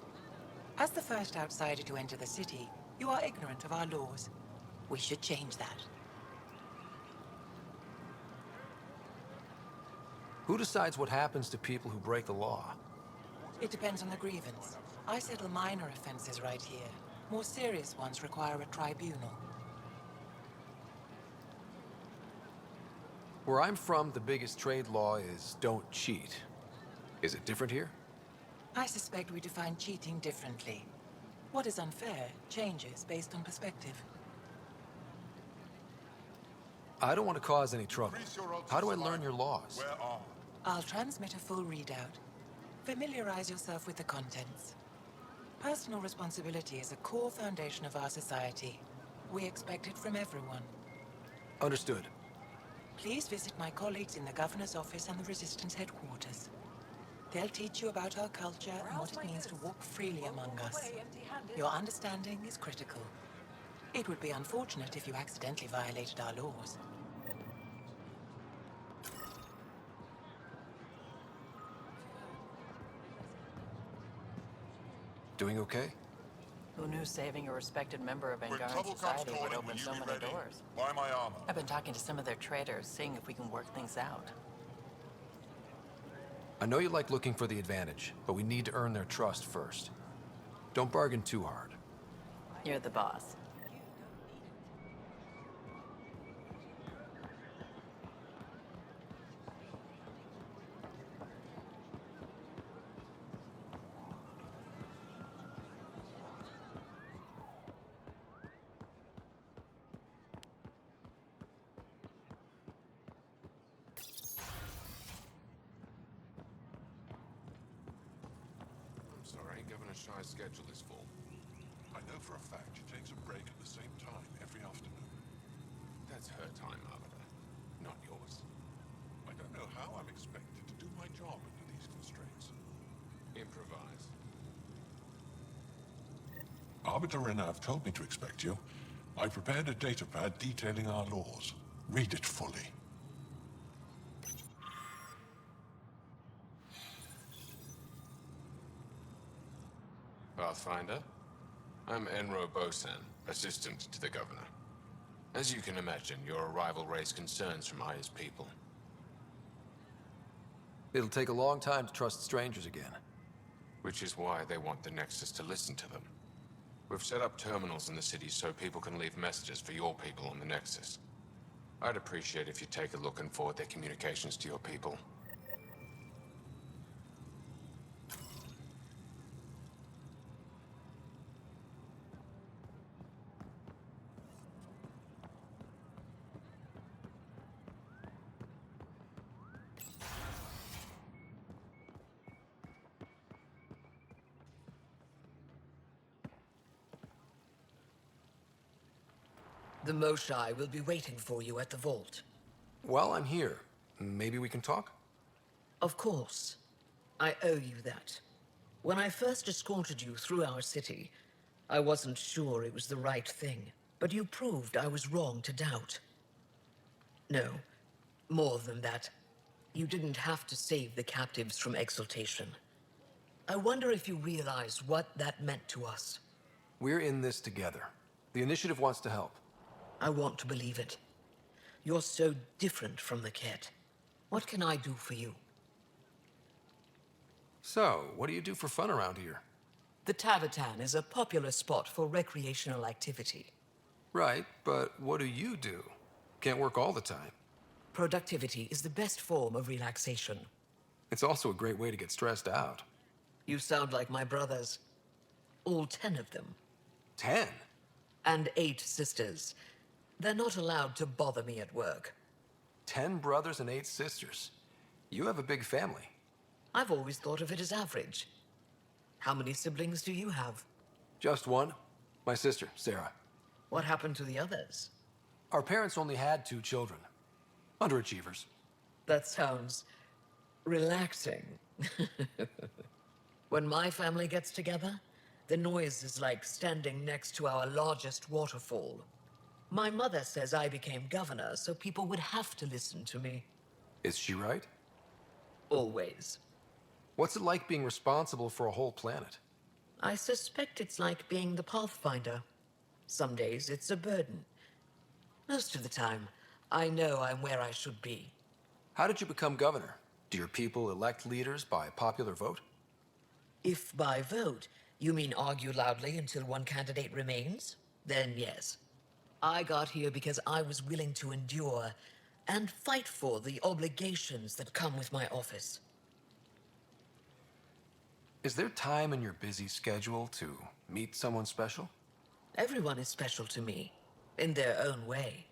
S18: As the first outsider to enter the city, you are ignorant of our laws. We should change that.
S6: Who decides what happens to people who break the law?
S18: It depends on the grievance. I settle minor offenses right here. More serious ones require a tribunal.
S6: Where I'm from, the biggest trade law is don't cheat. Is it different here?
S18: I suspect we define cheating differently. What is unfair changes based on perspective.
S6: I don't want to cause any trouble. How do I learn your laws?
S18: I'll transmit a full readout. Familiarize yourself with the contents. Personal responsibility is a core foundation of our society. We expect it from everyone.
S6: Understood.
S18: Please visit my colleagues in the Governor's office and the Resistance headquarters. They'll teach you about our culture and what it means to walk freely among us. Your understanding is critical. It would be unfortunate if you accidentally violated our laws.
S6: Doing okay?
S3: Who knew saving a respected member of Angaran society would open so many doors?
S12: Buy my armor.
S3: I've been talking to some of their traders, seeing if we can work things out.
S6: I know you like looking for the advantage, but we need to earn their trust first. Don't bargain too hard.
S3: You're the boss.
S5: Sorry, Governor Shy's schedule is full.
S12: I know for a fact she takes a break at the same time every afternoon.
S5: That's her time, Arbiter, not yours.
S12: I don't know how I'm expected to do my job under these constraints.
S5: Improvise.
S12: Arbiter Renav told me to expect you. I prepared a datapad detailing our laws. Read it fully.
S5: Pathfinder, I'm Enro Bosan, assistant to the Governor. As you can imagine, your arrival raised concerns from Aya's people.
S6: It'll take a long time to trust strangers again.
S5: Which is why they want the Nexus to listen to them. We've set up terminals in the city so people can leave messages for your people on the Nexus. I'd appreciate if you take a look and forward their communications to your people.
S16: The Moshae will be waiting for you at the vault.
S6: While I'm here, maybe we can talk?
S16: Of course. I owe you that. When I first escorted you through our city, I wasn't sure it was the right thing, but you proved I was wrong to doubt. No, more than that. You didn't have to save the captives from exaltation. I wonder if you realize what that meant to us.
S6: We're in this together. The initiative wants to help.
S16: I want to believe it. You're so different from the Ket. What can I do for you?
S6: So, what do you do for fun around here?
S16: The Tavatan is a popular spot for recreational activity.
S6: Right, but what do you do? Can't work all the time.
S16: Productivity is the best form of relaxation.
S6: It's also a great way to get stressed out.
S16: You sound like my brothers. All 10 of them.
S6: 10?
S16: And 8 sisters. They're not allowed to bother me at work.
S6: 10 brothers and 8 sisters. You have a big family.
S16: I've always thought of it as average. How many siblings do you have?
S6: Just one. My sister, Sarah.
S16: What happened to the others?
S6: Our parents only had 2 children. Underachievers.
S16: That sounds relaxing. When my family gets together, the noise is like standing next to our largest waterfall. My mother says I became governor, so people would have to listen to me.
S6: Is she right?
S16: Always.
S6: What's it like being responsible for a whole planet?
S16: I suspect it's like being the Pathfinder. Some days it's a burden. Most of the time, I know I'm where I should be.
S6: How did you become governor? Do your people elect leaders by popular vote?
S16: If by vote, you mean argue loudly until one candidate remains, then yes. I got here because I was willing to endure and fight for the obligations that come with my office.
S6: Is there time in your busy schedule to meet someone special?
S16: Everyone is special to me, in their own way.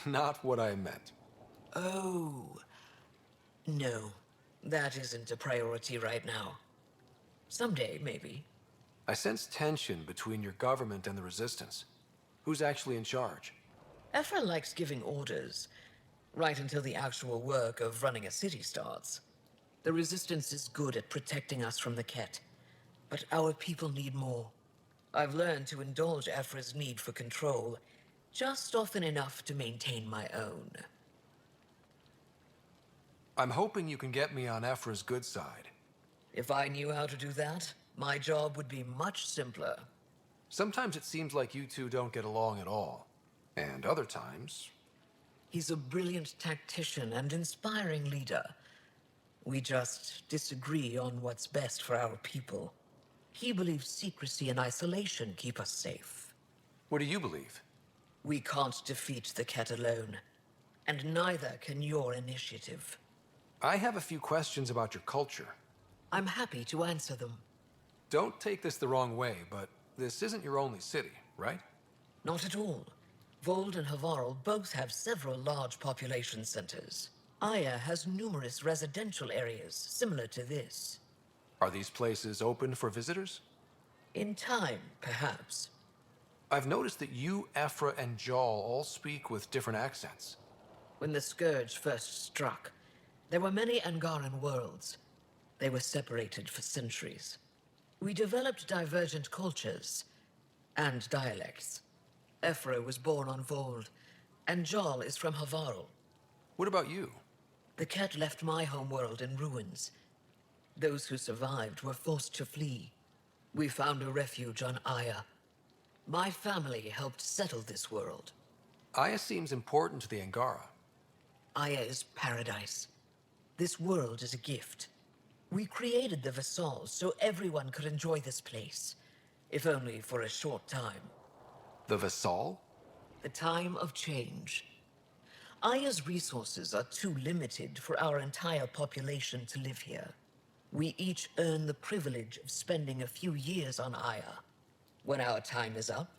S6: Not what I meant.
S16: Oh. No, that isn't a priority right now. Someday, maybe.
S6: I sense tension between your government and the Resistance. Who's actually in charge?
S16: Ephra likes giving orders, right until the actual work of running a city starts. The Resistance is good at protecting us from the Ket, but our people need more. I've learned to indulge Ephra's need for control, just often enough to maintain my own.
S6: I'm hoping you can get me on Ephra's good side.
S16: If I knew how to do that, my job would be much simpler.
S6: Sometimes it seems like you two don't get along at all. And other times...
S16: He's a brilliant tactician and inspiring leader. We just disagree on what's best for our people. He believes secrecy and isolation keep us safe.
S6: What do you believe?
S16: We can't defeat the Ket alone. And neither can your initiative.
S6: I have a few questions about your culture.
S16: I'm happy to answer them.
S6: Don't take this the wrong way, but this isn't your only city, right?
S16: Not at all. Vold and Havarl both have several large population centers. Aya has numerous residential areas similar to this.
S6: Are these places open for visitors?
S16: In time, perhaps.
S6: I've noticed that you, Ephra, and Jal all speak with different accents.
S16: When the Scourge first struck, there were many Angaran worlds. They were separated for centuries. We developed divergent cultures and dialects. Ephra was born on Vold, and Jal is from Havarl.
S6: What about you?
S16: The Ket left my homeworld in ruins. Those who survived were forced to flee. We found a refuge on Aya. My family helped settle this world.
S6: Aya seems important to the Angara.
S16: Aya is paradise. This world is a gift. We created the Vassals so everyone could enjoy this place, if only for a short time.
S6: The Vassal?
S16: The time of change. Aya's resources are too limited for our entire population to live here. We each earn the privilege of spending a few years on Aya. When our time is up,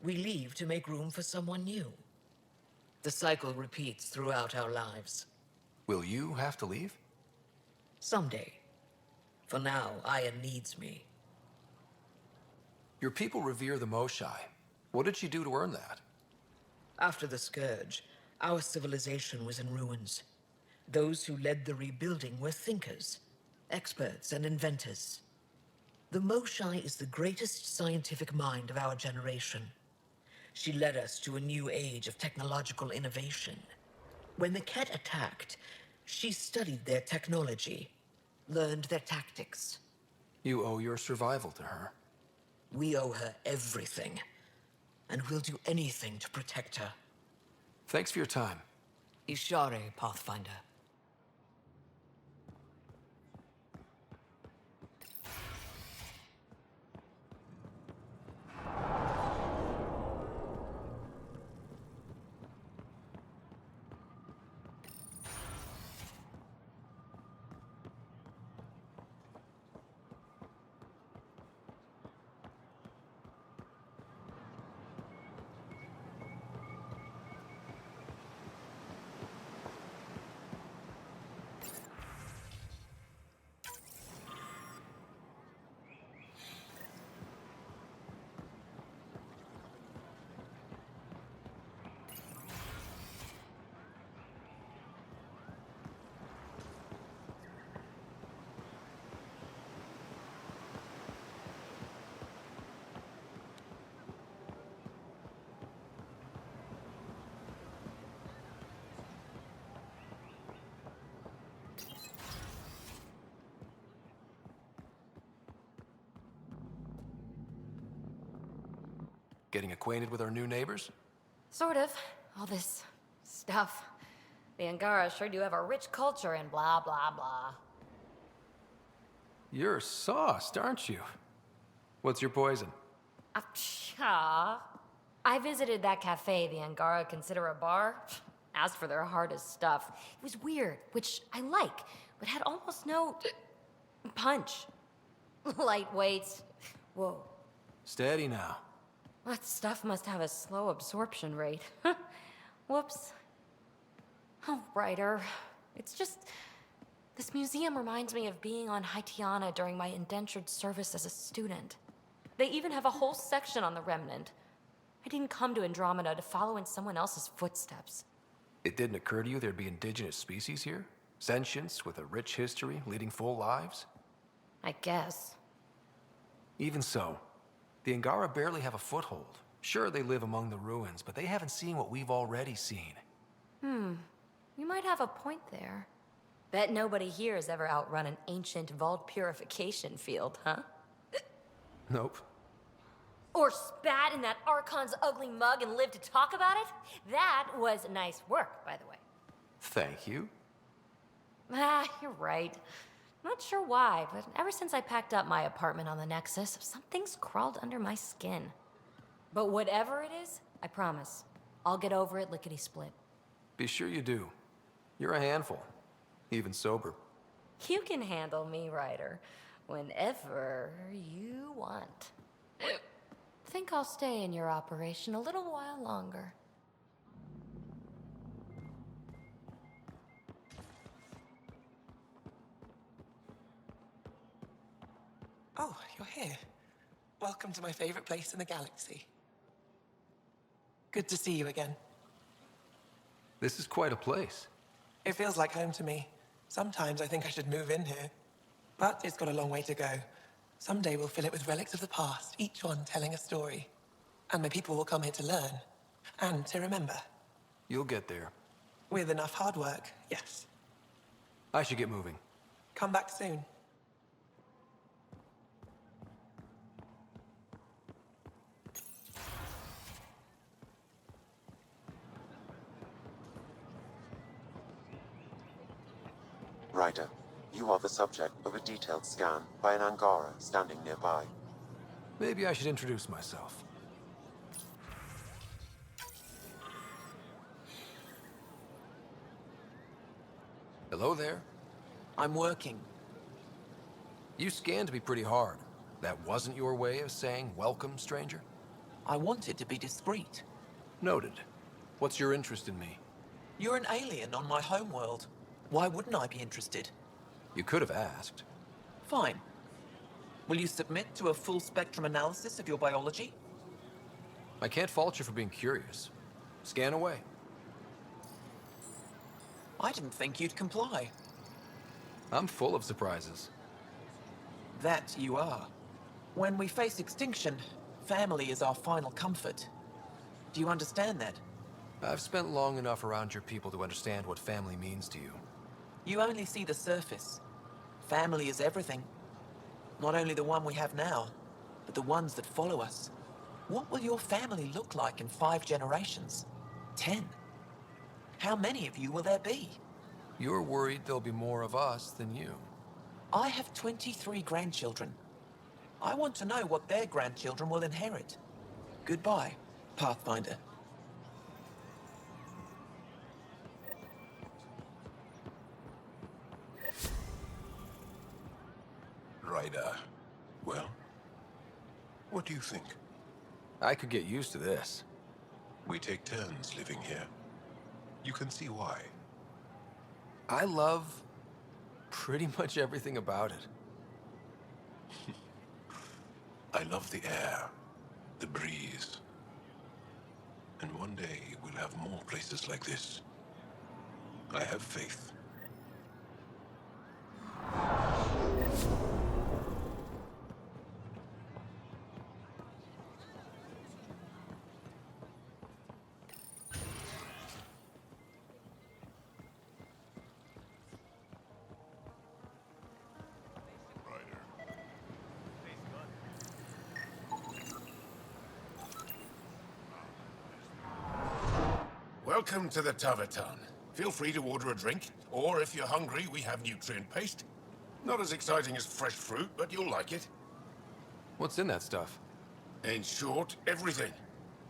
S16: we leave to make room for someone new. The cycle repeats throughout our lives.
S6: Will you have to leave?
S16: Someday. For now, Aya needs me.
S6: Your people revere the Moshai. What did she do to earn that?
S16: After the Scourge, our civilization was in ruins. Those who led the rebuilding were thinkers, experts, and inventors. The Moshai is the greatest scientific mind of our generation. She led us to a new age of technological innovation. When the Ket attacked, she studied their technology, learned their tactics.
S6: You owe your survival to her.
S16: We owe her everything, and we'll do anything to protect her.
S6: Thanks for your time.
S16: Ishare, Pathfinder.
S6: Getting acquainted with our new neighbors?
S19: Sort of. All this stuff. The Angara sure do have a rich culture and blah, blah, blah.
S6: You're sauced, aren't you? What's your poison?
S19: I visited that cafe the Angara consider a bar. Asked for their hardest stuff. It was weird, which I like, but had almost no punch. Lightweight. Whoa.
S6: Steady now.
S19: That stuff must have a slow absorption rate. Whoops. Oh, Ryder. It's just... This museum reminds me of being on Haitiana during my indentured service as a student. They even have a whole section on the Remnant. I didn't come to Andromeda to follow in someone else's footsteps.
S6: It didn't occur to you there'd be indigenous species here? Sentients with a rich history, leading full lives?
S19: I guess.
S6: Even so, the Angara barely have a foothold. Sure, they live among the ruins, but they haven't seen what we've already seen.
S19: You might have a point there. Bet nobody here has ever outrun an ancient vault purification field, huh?
S6: Nope.
S19: Or spat in that Archon's ugly mug and lived to talk about it? That was nice work, by the way.
S6: Thank you.
S19: You're right. Not sure why, but ever since I packed up my apartment on the Nexus, something's crawled under my skin. But whatever it is, I promise, I'll get over it lickety-split.
S6: Be sure you do. You're a handful. Even sober.
S19: You can handle me, Ryder, whenever you want. Think I'll stay in your operation a little while longer.
S18: Oh, you're here. Welcome to my favorite place in the galaxy. Good to see you again.
S6: This is quite a place.
S18: It feels like home to me. Sometimes I think I should move in here. But it's got a long way to go. Someday we'll fill it with relics of the past, each one telling a story. And my people will come here to learn. And to remember.
S6: You'll get there.
S18: With enough hard work, yes.
S6: I should get moving.
S18: Come back soon.
S4: Ryder, you are the subject of a detailed scan by an Angara standing nearby.
S6: Maybe I should introduce myself. Hello there.
S18: I'm working.
S6: You scanned me pretty hard. That wasn't your way of saying welcome, stranger?
S18: I wanted to be discreet.
S6: Noted. What's your interest in me?
S18: You're an alien on my homeworld. Why wouldn't I be interested?
S6: You could have asked.
S18: Fine. Will you submit to a full spectrum analysis of your biology?
S6: I can't fault you for being curious. Scan away.
S18: I didn't think you'd comply.
S6: I'm full of surprises.
S18: That you are. When we face extinction, family is our final comfort. Do you understand that?
S6: I've spent long enough around your people to understand what family means to you.
S18: You only see the surface. Family is everything. Not only the one we have now,
S20: but the ones that follow us. What will your family look like in 5 generations? 10? How many of you will there be?
S6: You're worried there'll be more of us than you.
S20: I have 23 grandchildren. I want to know what their grandchildren will inherit. Goodbye, Pathfinder.
S7: Ryder. Well, what do you think?
S6: I could get used to this.
S7: We take turns living here. You can see why.
S6: I love pretty much everything about it.
S7: I love the air, the breeze. And one day we'll have more places like this. I have faith.
S21: Welcome to the Taverton. Feel free to order a drink, or if you're hungry, we have nutrient paste. Not as exciting as fresh fruit, but you'll like it.
S6: What's in that stuff?
S21: In short, everything.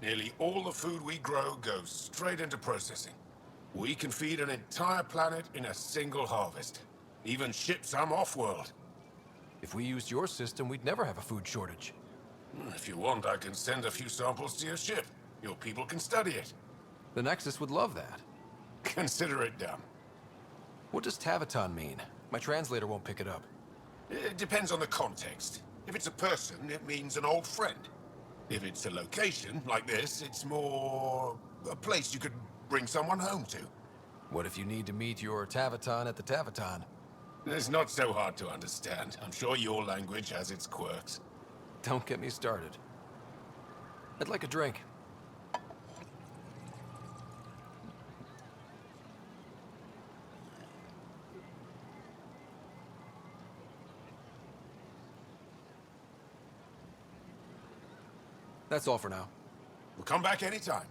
S21: Nearly all the food we grow goes straight into processing. We can feed an entire planet in a single harvest. Even ship some off-world.
S6: If we used your system, we'd never have a food shortage.
S21: If you want, I can send a few samples to your ship. Your people can study it.
S6: The Nexus would love that.
S21: Consider it done.
S6: What does Taverton mean? My translator won't pick it up.
S21: It depends on the context. If it's a person, it means an old friend. If it's a location, like this, it's more a place you could bring someone home to.
S6: What if you need to meet your Taverton at the Taverton?
S21: It's not so hard to understand. I'm sure your language has its quirks.
S6: Don't get me started. I'd like a drink. That's all for now.
S21: We'll come back anytime.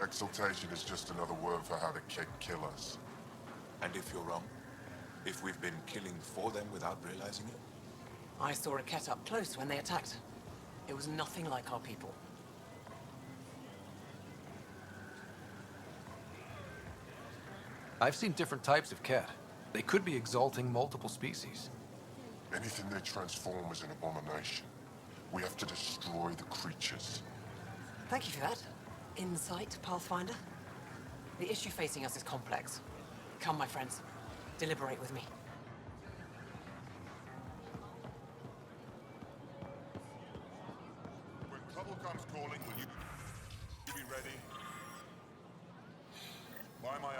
S12: Exaltation is just another word for how the Kett kill us.
S17: And if you're wrong? If we've been killing for them without realizing it?
S3: I saw a Kett up close when they attacked. It was nothing like our people.
S6: I've seen different types of Kett. They could be exalting multiple species.
S12: Anything they transform is an abomination. We have to destroy the creatures.
S3: Thank you for that. Insight, Pathfinder. The issue facing us is complex. Come, my friends. Deliberate with me.
S12: When trouble comes calling, will you be ready? By my